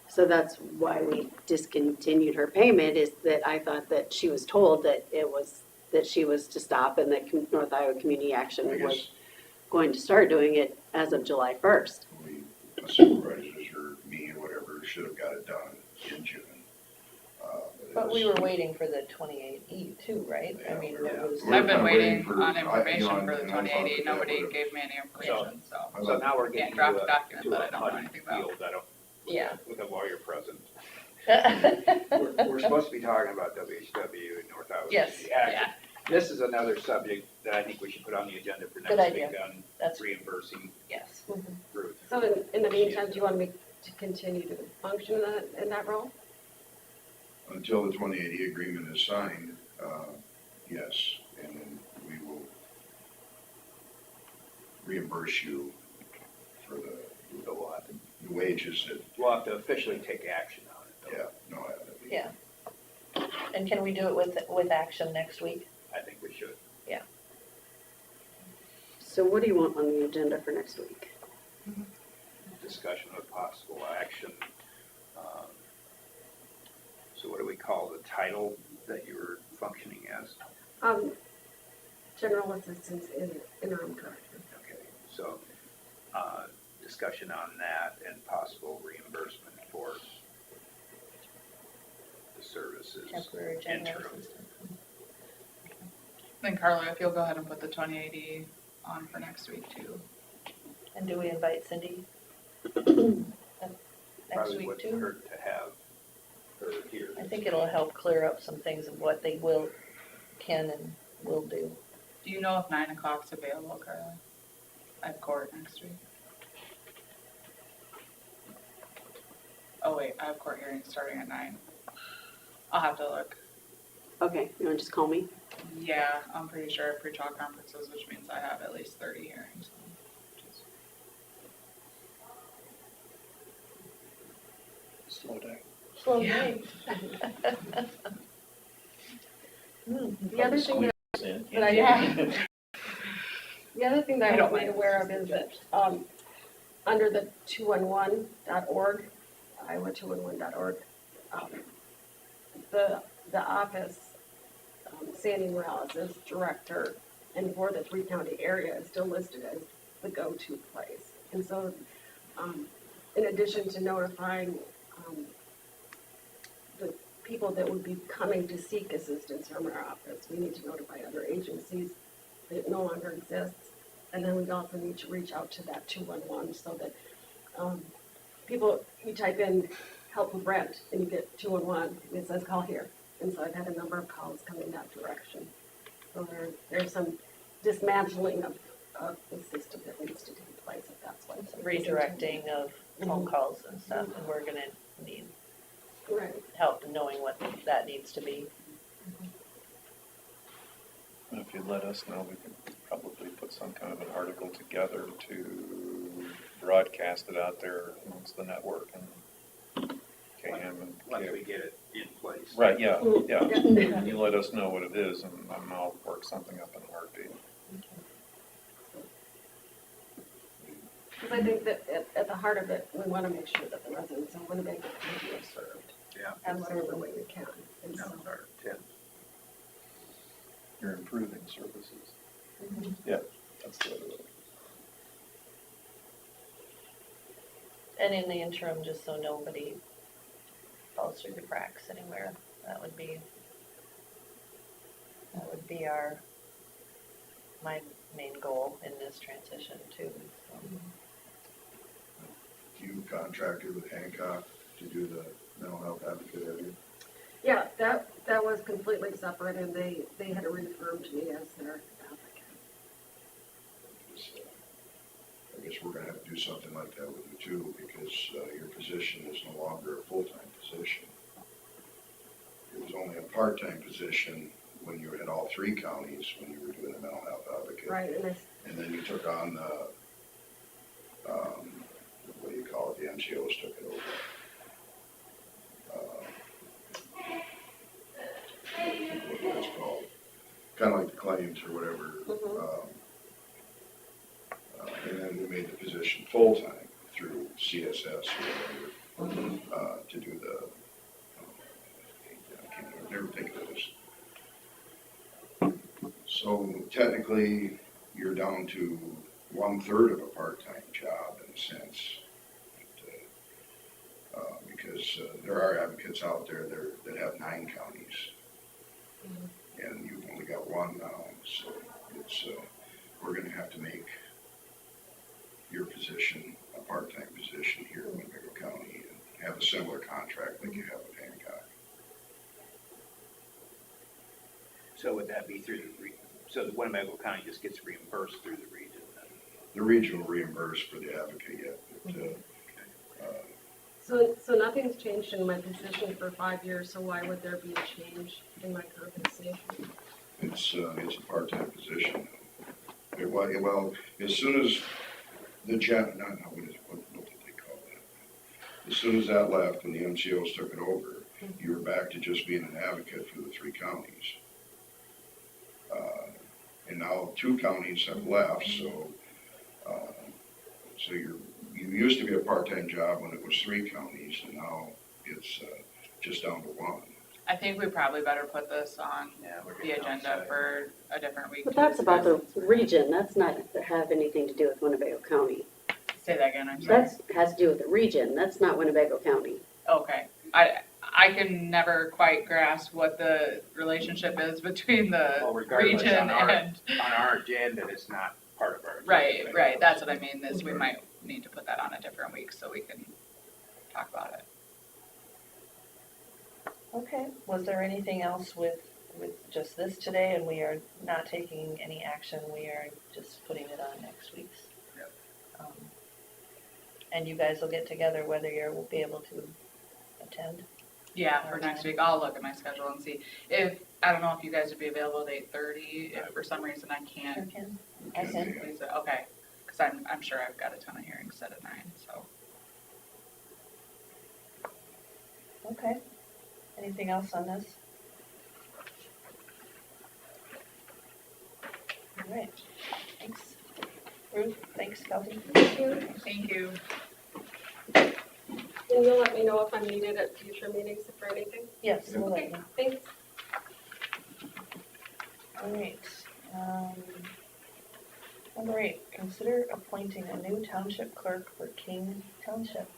so that's why we discontinued her payment, is that I thought that she was told that it was, that she was to stop and that North Iowa Community Action I was guess going to start doing it as of July 1st. the supervisors or me or whatever should have got it done in June. But we were waiting for the 28E too, right? I mean, Yeah, it was. we're I've been kinda waiting for- on information I- for the and I thought 2080. that Nobody would've- gave me any information, so. I So thought- now we're Can't getting draft to a document to that a I don't know muddy anything about. field. I don't, Yeah. with a lawyer present. We're supposed to be talking about WHW and North Iowa Yes, City yeah, Action. This is another subject that I think we should put on the agenda for Good next idea. week on that's, reimbursing yes. Ruth. So in the meantime, do you want me to continue to function in that role? Until the 2080 agreement is signed, yes, and then we will reimburse you for the wages that, We'll have to officially take action on it, though. yeah, no, Yeah. And can we do it with action next week? I think we should. So what do you want on the agenda for next week? Discussion of possible action. So what do we call the title that you were functioning as? General assistance in interim director. Okay, so, discussion on that and possible reimbursement for the services. Temporary general interim. assistant. Then Carla, if you'll go ahead and put the 2080 on for next week too. And do we invite Cindy? Next Probably week wouldn't too? hurt to have her here. I think it'll help clear up some things of what they can and will do. Do you know if 9 o'clock's available, Carla? I have court next week. Oh wait, I have court hearings starting at 9. I'll have to look. Okay, you want to just call me? Yeah, I'm pretty sure I have pre-trial conferences, which means I have at least 30 hearings. Slow down. Slow Yeah. down. Hmm. The other thing that But I the other thing that I I don't was made mind. aware of is that, under the 211.org, Iowa211.org, the office, Sandy Morales is director, and for the 3-county area is still listed as the go-to place. And so, in addition to notifying, the people that would be coming to seek assistance from our office, we need to notify other agencies that it no longer exists. And then we also need to reach out to that 211 so that, people, you type in help with rent and you get 211 and it says call here. And so I've had a number of calls coming that direction. So there's some dismantling of the system that needs to take place if that's what. Some redirecting of phone calls and stuff, and we're gonna need Right. help in knowing what that needs to be. If you'd let us know, we could probably put some kind of an article together to broadcast it out there amongst the network and KM and Once we KF. get it in place. Right, yeah, yeah. Yeah. And you let us know what it is and I'll work something up in a heartbeat. Because I think that at the heart of it, we want to make sure that the residents of Winnebago County are served Yeah, in whatever way we can. And that so, was our intent. You're improving services. Yeah, that's the other way. And in the interim, just so nobody falls through the cracks anywhere, that would be my main goal in this transition too. So. you contracted with Hancock to do the mental health advocate area. yeah, that was completely separate and they had reaffirmed me as their advocate. So, I guess we're gonna have to do something like that with you too, because your position is no longer a full-time position. It was only a part-time position when you were in all 3 counties, when you were doing the mental health advocate. Right, And then you took on the, what do you call it, the NGOs took it over. What it's called, kind of like the claims or whatever. And then we made the position full-time through CSS or whatever, to do the, I can't never think of this. So technically, you're down to 1/3 of a part-time job in a sense. Because there are advocates out there that have 9 counties. And you've only got 1 now, so it's, we're gonna have to make your position a part-time position here in Winnebago County and have a similar contract like you have with So would that be through so the Winnebago County just gets reimbursed through the region then? The region will reimburse for the advocate yet, but, So nothing's changed in my position for 5 years, so why would there be a change in my compensation? it's a part-time position. Well, as soon as the what did they call that? As soon as that left and the MCOs took it over, you were back to just being an advocate for the 3 counties. And now 2 counties have left, so, you used to be a part-time job when it was 3 counties, and now it's, just down to 1. I think we probably better put this on Yeah, we're the getting agenda outside. for a different week. But to that's about the discuss. region, that's not have anything to do with Winnebago County. Say that again, I'm sorry. That's, has to do with the region, that's not Winnebago County. Okay, I can never quite grasp what the relationship is between Well, the regardless, region on and, our agenda, it's not part of our. agenda. right, that's what I mean, is we might need to put that on a different week so we can talk about it. Okay, was there anything else with just this today, and we are not taking any action, we are just putting it on next week's? Yep. And you guys will get together whether you'll be able to attend? Yeah, for next week, I'll look at my schedule and see if, I don't know if you guys would be available at 8:30, if for some reason I Sure can't. can. I can. Please, okay, because I'm sure I've got a ton of hearings set at 9, so. Okay. Anything else on this? All right, thanks. Ruth, thanks, Kelsey. Thank you. Thank you. And you'll let me know if I'm needed at future meetings for anything? Yes, we'll let Okay, you know. thanks. All right. Number 8, consider appointing a new township clerk for King Township.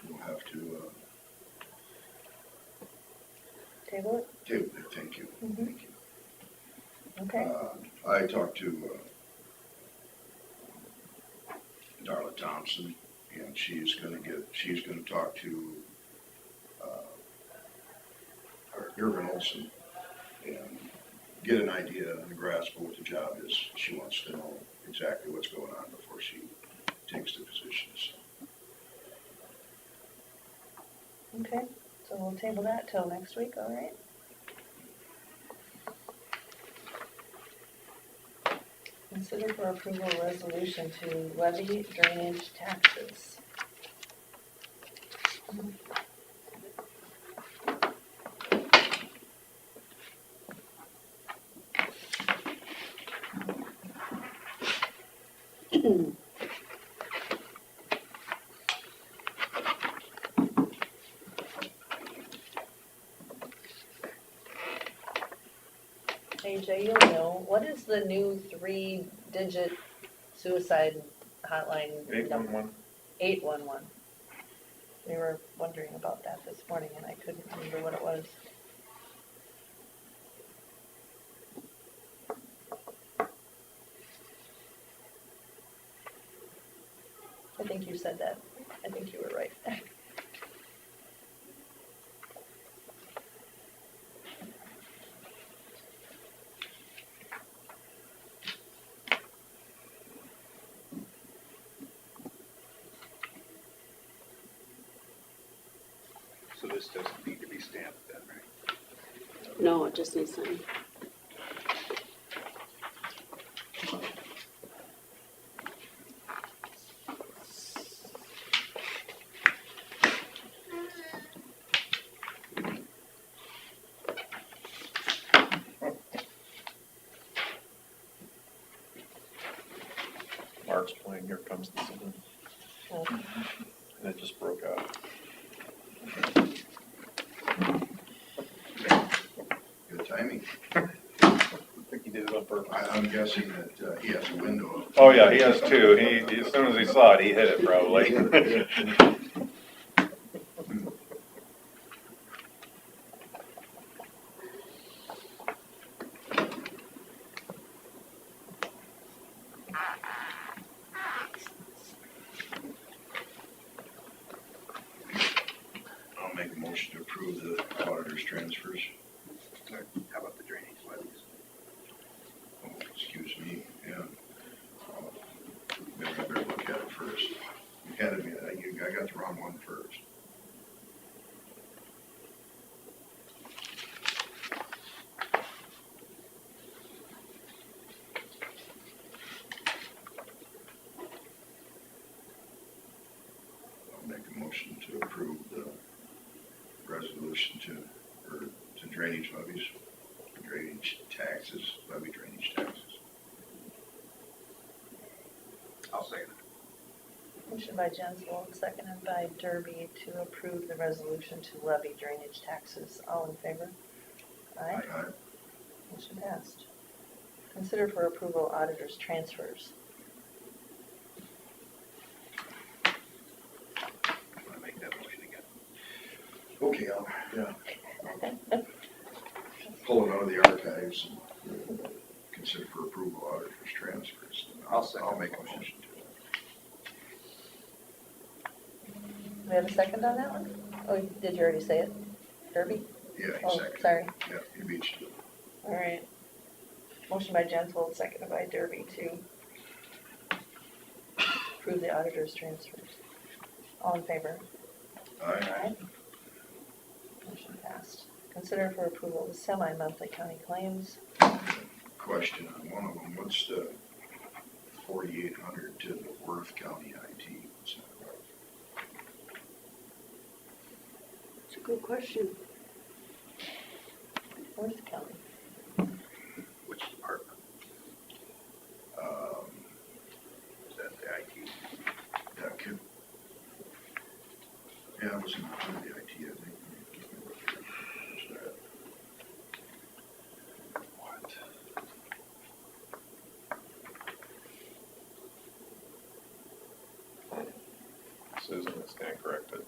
We'll have to, Table it? table it, thank you, Mhm. thank you. Okay. I talked to Darla Thompson, and she's gonna talk to Irvin Olson and get an idea and a grasp of what the job is. She wants to know exactly what's going on before she takes the position, so. Okay, so we'll table that till next week, all right? Consider for approval resolution to levy drainage taxes. AJ, you'll know, what is the new 3-digit suicide hotline number? 811. 811. We were wondering about that this morning and I couldn't remember what it was. I think you said that. I think you were right. So this doesn't need to be stamped then, right? No, it just needs signed. Mark's playing Here Comes the Sun, Oh, and it just broke out. Good timing. I think he did it on purpose. I'm guessing that he has a window. Oh, yeah, he has 2. He, as soon as he saw it, he hit it probably. I'll make a motion to approve the auditor's transfers. How about the drainage levy? excuse me, and, maybe I better look at it first. You handed me that, I got the wrong one first. I'll make a motion to approve the resolution to drainage levies, drainage taxes, levy drainage taxes. I'll say it. Motion by Jensvold, seconded by Derby to approve the resolution to levy drainage taxes. All in favor? Aye. Aye. Motion passed. Consider for approval auditors transfers. Want to make that motion again? Okay, I'll pull it out of the archives and consider for approval auditors transfers. I'll make a motion to it. We have a second on that one? Oh, did you already say it? Derby? Yeah, Oh, second. sorry. Yeah, you beat you. All right. Motion by Jensvold, seconded by Derby to approve the auditor's transfers. All in favor? Aye. Motion passed. Consider for approval of semi-monthly county claims. Question on one of them, what's the 4,800 to the Worth County IT? What's that about? It's a good question. Worth County. Which department? Is that the IT? That could, yeah, it was in the IT, I think. What's that? What? Susan is stand corrected.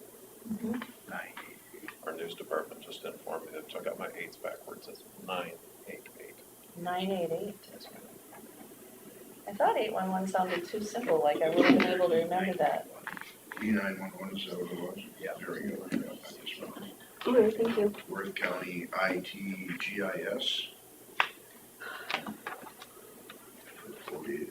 988. Our news department just informed me that I got my eights backwards. It's 988. 988. I thought 811 sounded too simple, like I would have been able to remember that. E911, is that what it was? Yeah. There we go. Yeah, I just found it. Okay, thank you. Worth County IT GIS. For $4,800.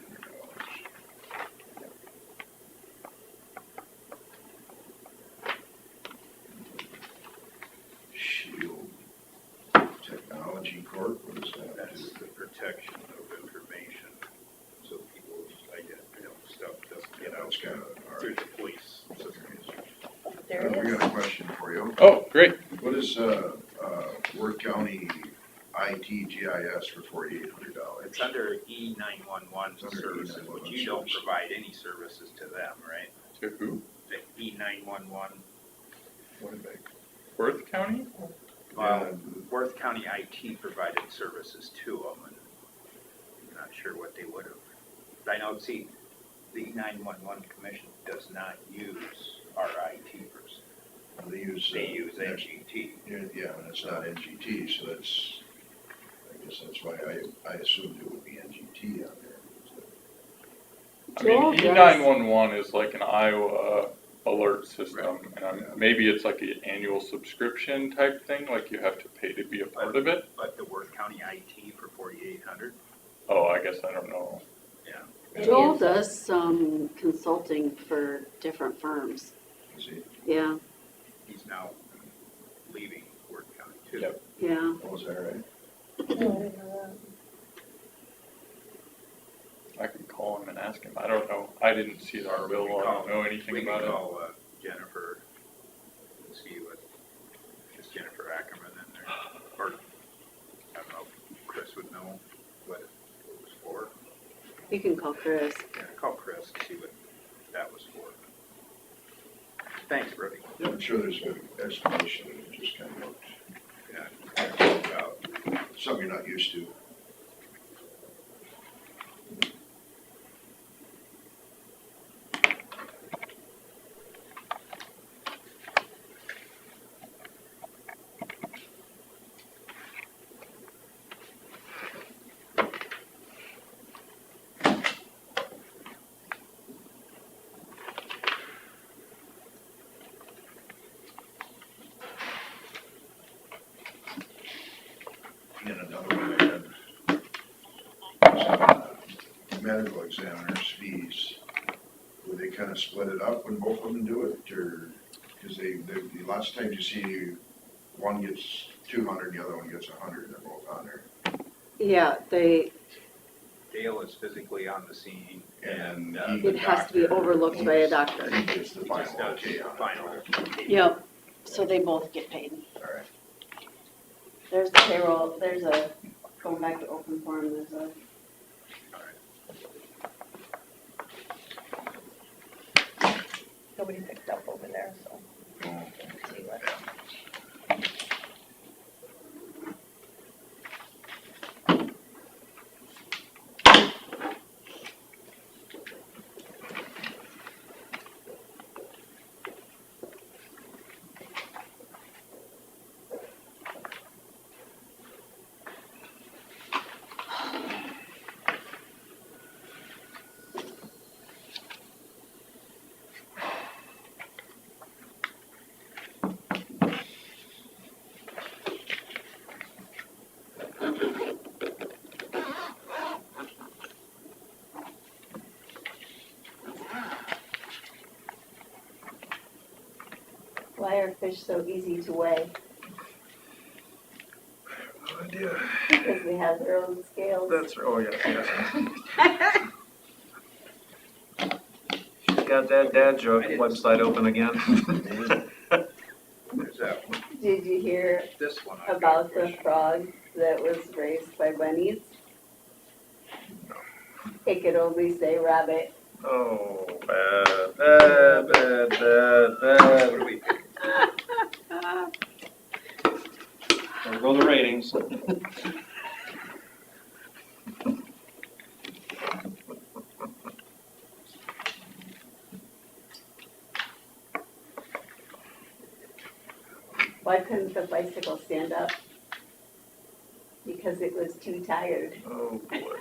Shield Technology Corp, what is that? That's the protection of information, so people's stuff doesn't get out That's kind of, through the police. There it We is. got a question for you. Oh, great. What is, Worth County IT GIS for $4,800? It's under E911 It's under services, E911 which you don't services. provide any services to them, right? To who? The E911, Winnebago. Worth County? well, Yeah. Worth County IT provided services to them, and I'm not sure what they would have. I know, see, the E911 commission does not use our IT person. They use. They use NGT. Yeah, and it's not NGT, so that's, I guess that's why I assumed it would be NGT on there. I mean, Joel does. E911 is like an Iowa alert system, Right. and maybe it's like an annual subscription type thing, like you have to pay to be a part of it. But the Worth County IT for 4,800, Oh, I guess I don't know. yeah. Joel does some consulting for different firms. Is he? Yeah, He's now leaving Worth County too. Yep. yeah. Oh, is that right? Oh, I didn't know I could call him and ask him. I don't know. I didn't see our bill. I don't know anything We about can it. call Jennifer and see what, is Jennifer Ackerman in there? Or, I don't know, Chris would know what it was for. You can call Chris. Yeah, call Chris and see what that was for. Thanks, Brody. Yeah, I'm sure there's a good explanation, it just kind of looked, Yeah. something you're not used to. And another one I had medical examiner's fees, would they kind of split it up when both of them do it, or, because the lots of times you see one gets 200, the other one gets 100, they're both on there. Yeah, Dale is physically on the scene And and, he- it has to be overlooked by a doctor. He gets the he final just does okay on it. final. Yep, so they both get paid. All right. There's the payroll, there's a, going back to open forum, there's a, Nobody picked up over there, so. Oh, See what- why are fish so easy to weigh? No idea. Because they have their own scales. That's, oh, yes, yes. Got that dad joke website open again. There's that one. Did you hear This one I've got a about the question. frog that was raised by bunnies? It could only say rabbit. Oh, bad, bad, bad, bad, bad. What do we, There go the ratings. Why couldn't the bicycle stand up? Because it was too tired. Oh, boy.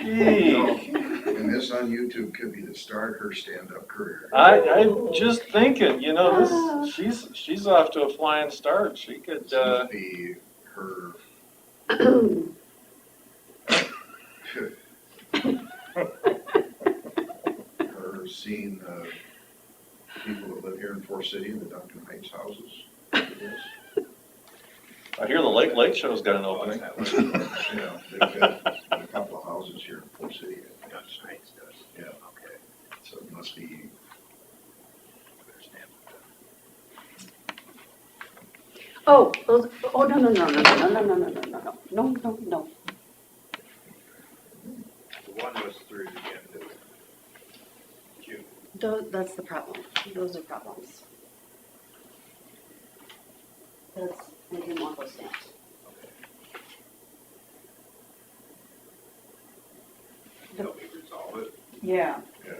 Eek. And this on YouTube could be the start of her stand-up career. I'm just thinking, you know, she's off to a flying start. She could, This must be her, her seeing people that live here in Forest City in the Duncan Heights houses. Yes. I hear the Lake Show's got an oh, opening. it's that one. Yeah, they've got a couple of houses here in Forest City. Dutch Heights does. Yeah. Okay, So it must be, understand. Oh, those, oh, no, no, no, no, no, no, no, no, no, no, no, no, no. The one was through the end of June. That's the problem. Those are problems. That's, I didn't want those stamped. Help me resolve it. Yeah. yeah.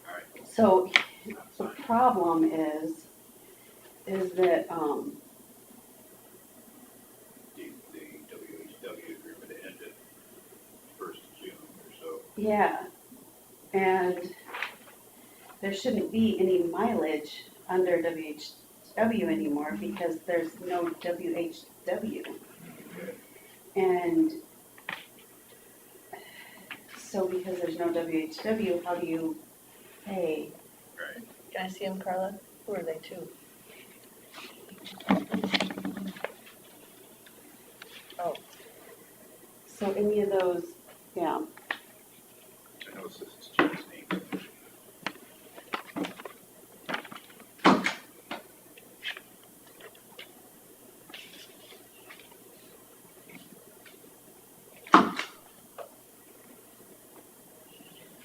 All right. So That's the fine. problem is that, The WHW agreement ended first of June or so. yeah, and there shouldn't be any mileage under WHW anymore because there's no WHW. Okay. And so because there's no WHW, how do you pay? Right. Can I see them, Carla? Who are they to? Oh, So any of those, yeah, I know this is Jim's name.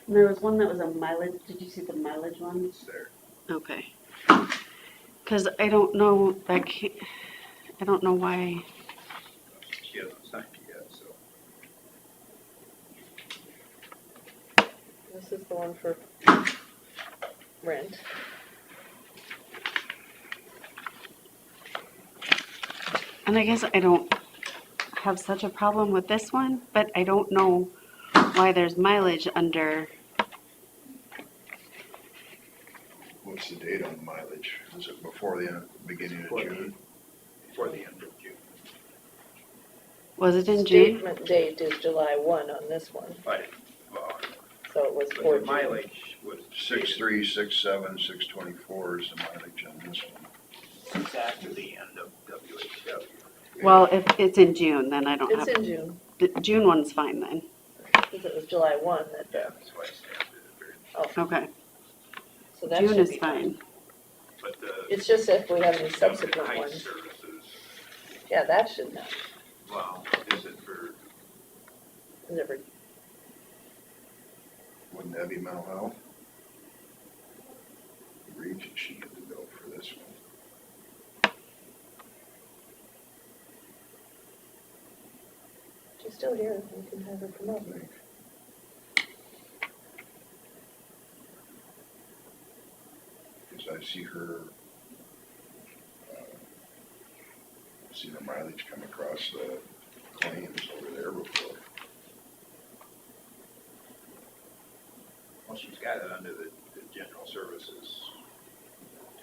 and there was one that was a mileage, did you see the mileage one? It's there. Okay. Cause I don't know, I don't know why, She hasn't signed it yet, so. this is the one for rent. and I guess I don't have such a problem with this one, but I don't know why there's mileage under, What's the date on the mileage? Is it before the beginning of Before the- June? Before the end of June. Was it in June? Statement date is July 1 on this one, But, well, so it was but for the June. mileage was. 6.3, 6.7, 6.24 is the mileage on this one. It's after the end of WHW. Well, if it's in June, then I don't It's have, in June, the June one's fine then. because it was July 1 that Yeah, the, that's why I stamped it. Okay, so that June should is be fine. fine. But the. It's just if we have any government subsequent height ones, services, yeah, that should not, well, is it for, is ever, Wouldn't that be mental health? Region, she had to go for this one. she's still here, we can have her come up. Because I see her, see the mileage come across the claims over there before. well, she's got it under the general services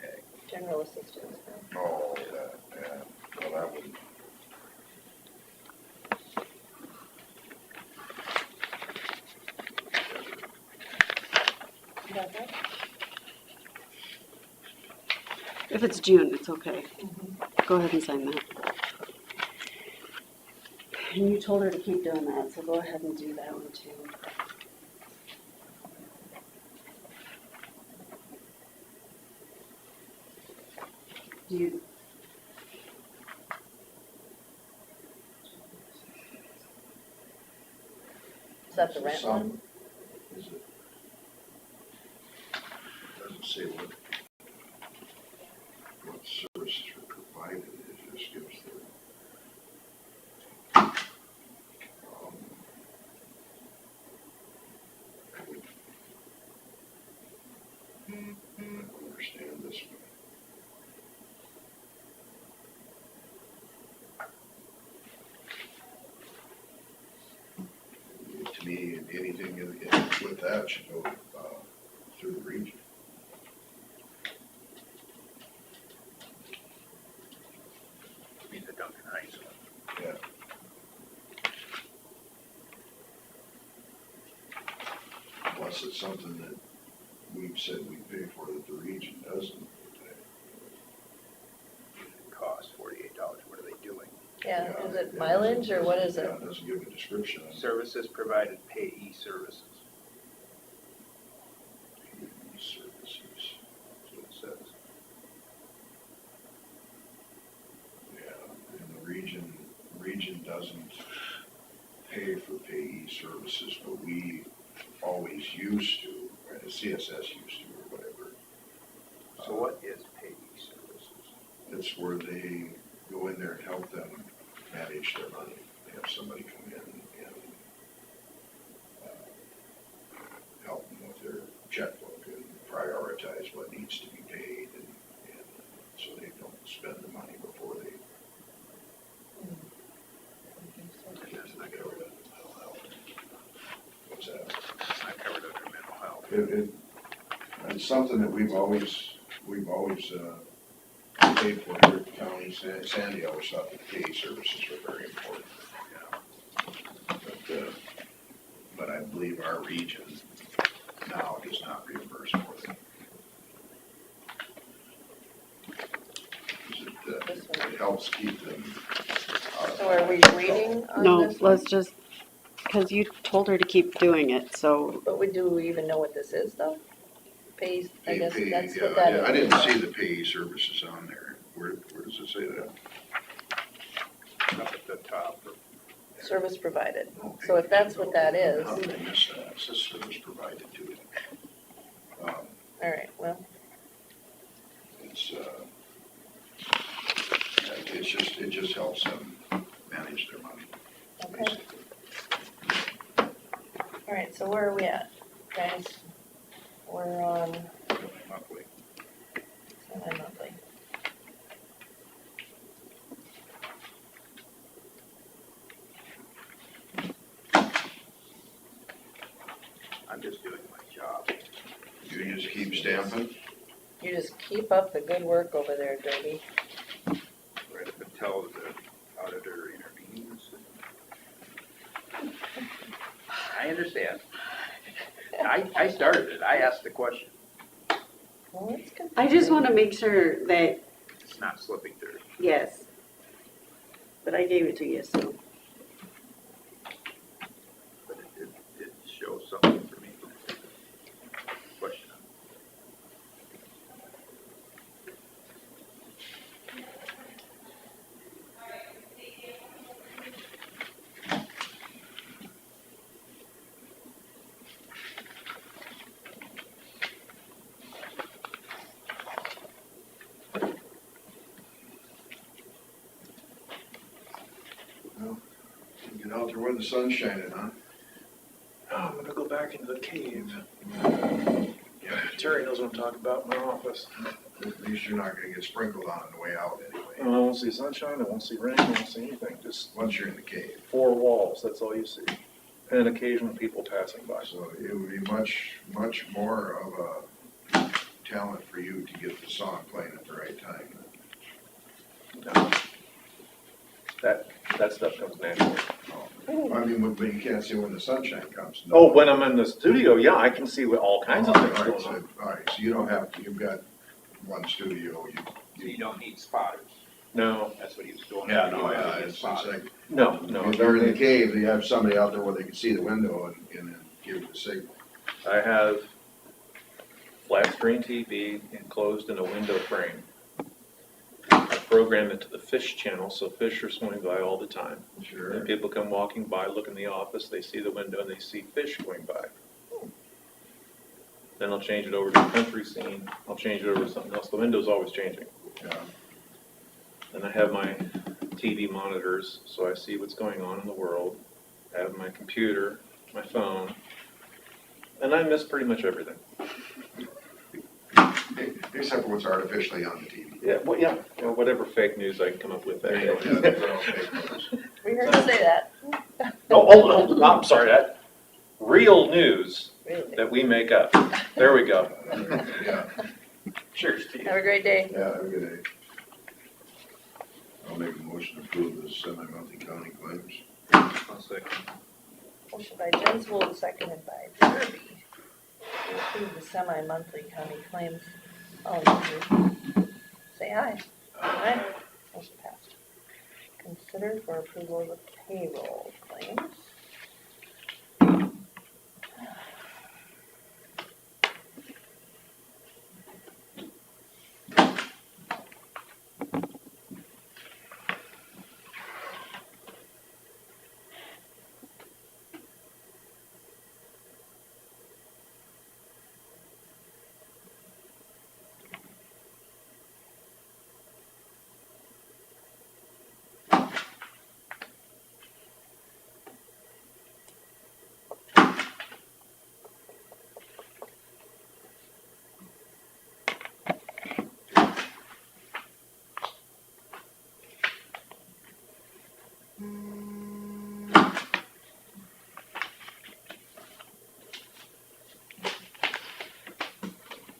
tag. General assistance. Oh, yeah, well, that would. You got that? If it's June, it's okay. Mm-hmm. Go ahead and sign that. And you told her to keep doing that, so go ahead and do that one too. Do you, Is that the rent one? Is it? Doesn't say what services are provided, it just gives the. I don't understand this one. To me, anything with that should go through the region. I mean, the Duncan Heights one. Yeah. Unless it's something that we've said we pay for that the region doesn't. It costs $48. What are they doing? Yeah, is it mileage or what is Yeah, it? it doesn't give a description of Services provided, payee services. services. That's what it says. Yeah, and the region doesn't pay for payee services, but we always used to, or the CSS used to, or whatever. So what is payee services? It's where they go in there and help them manage their money. They have somebody come in and help them with their checkbook and prioritize what needs to be paid, and so they don't spend the money before they. And that's not covered under mental health. What's that? It's not covered under mental health. It's something that we've always paid for here at the county. Sandy always thought that pay services were very important. But I believe our region now does not reimburse for them. It helps keep them out of. So are we reading on no, this one? let's just, because you told her to keep doing it, so But do we even know what this is though? Pays, I guess Pay- that's yeah, what that is. I didn't see the pay services on there. Where does it say that? Up at the top. Service provided. Okay. So if that's what that is, How did I miss that? It says service provided to it. all right, well, It's, it just helps them manage their money, okay. basically. All right, so where are we at, guys? We're on Monthly. semi-monthly. I'm just doing my job. You just keep stamping? You just keep up the good work over there, Derby. Right up until the auditor intervenes. I understand. I started it, I asked the question, Well, it's good. I just want to make sure that, it's not slipping through. yes. But I gave it to you, so. But it did show something for me. Question. Get out there when the sun's shining, huh? Oh, I'm gonna go back into the cave. Terry knows what I'm talking about in my office. At least you're not gonna get sprinkled on the way out I anyway, won't see sunshine, I won't see rain, I won't see anything, just once you're in the cave. 4 walls, that's all you see. And occasional people passing by. So it would be much more of a talent for you to get the song playing at the right time. No. That stuff comes naturally. I mean, when you can't see when the sunshine comes. no. Oh, when I'm in the studio, yeah, I can see all kinds of things All right, going so- on. All right, so you don't have to, you've got one studio, So you don't need spotters, No, that's what he was doing. Yeah, You no, don't yeah, have to get it's spotters. like, no. if you're in the cave, you have somebody out there where they can see the window and then give the signal. I have flat screen TV enclosed in a window frame. I program it to the fish channel, so fish are swimming by all the time. Sure. And people come walking by, look in the office, they see the window and they see fish going by. Then I'll change it over to a country scene, I'll change it over to something else, the window's always changing. Yeah. Then I have my TV monitors, so I see what's going on in the world. I have my computer, my phone, and I miss pretty much everything. Except for what's artificially on the TV. Yeah, well, whatever fake news I can come up with that There you go, yeah, day. they're all fake news. We heard you say that. Oh, I'm sorry, that, real news Really. that we make up. There we go. Yeah, Cheers to you. Have a great day. yeah, have a good day. I'll make a motion to approve the semi-monthly county claims. One second. Motion by Jenswold, seconded by Derby. To approve the semi-monthly county claims. All in favor, say aye. Aye. Motion passed. Consider for approval of the payroll claims.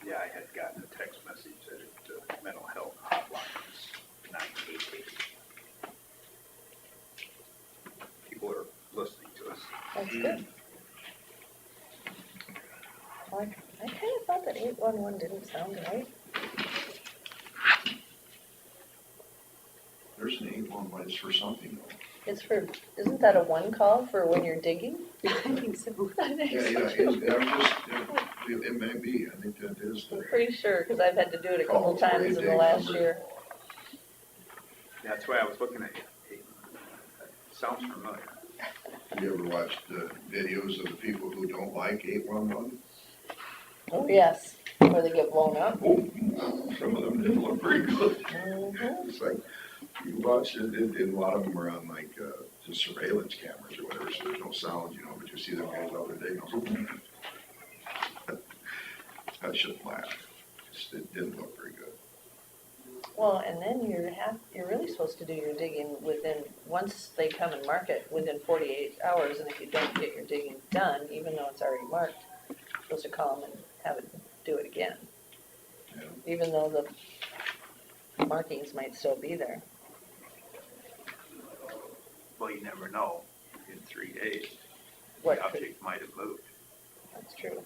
Yeah, I had gotten a text message that the mental health hotline is 988. People are listening to us. That's good. Well, I kind of thought that 811 didn't sound right. There's an 811, it's for something though. It's for, isn't that a one call for when you're digging? I think so. I think Yeah, so yeah, too. it may be, I think that is I'm the. pretty sure, because I've had to do it a couple Call for a times in the dig last number. year. That's why I was looking at you. Hey, that sounds familiar. Have you ever watched the videos of the people who don't like 811? Oh, yes, where they get blown up. Oh, some of them didn't look very good. Mhm. It's like, you watch it, and a lot of them are on like, just surveillance cameras or whatever, so there's no sound, you know, but you see them guys out there digging. I shouldn't laugh. It didn't look very good. Well, and then you're really supposed to do your digging within, once they come and mark it, within 48 hours, and if you don't get your digging done, even though it's already marked, you're supposed to call them and have it, do it again. Yeah. Even though the markings might still be there. Well, you never know in 3 days. what The could, object might have moved. that's true.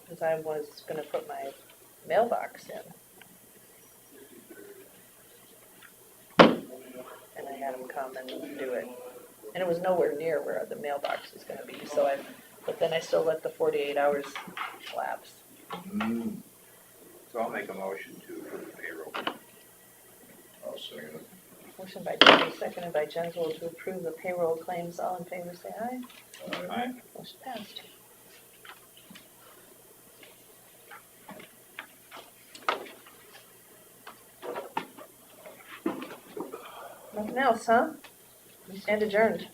Cause I was gonna put my mailbox in. And I had them come and do it. And it was nowhere near where the mailbox was gonna be, but then I still let the 48 hours lapse. So I'll make a motion to approve the payroll. I'll second it. Motion by Jamie, seconded by Jensel to approve the payroll claims. All in favor, say aye. Aye. Motion passed. Nothing else, huh? We stand adjourned.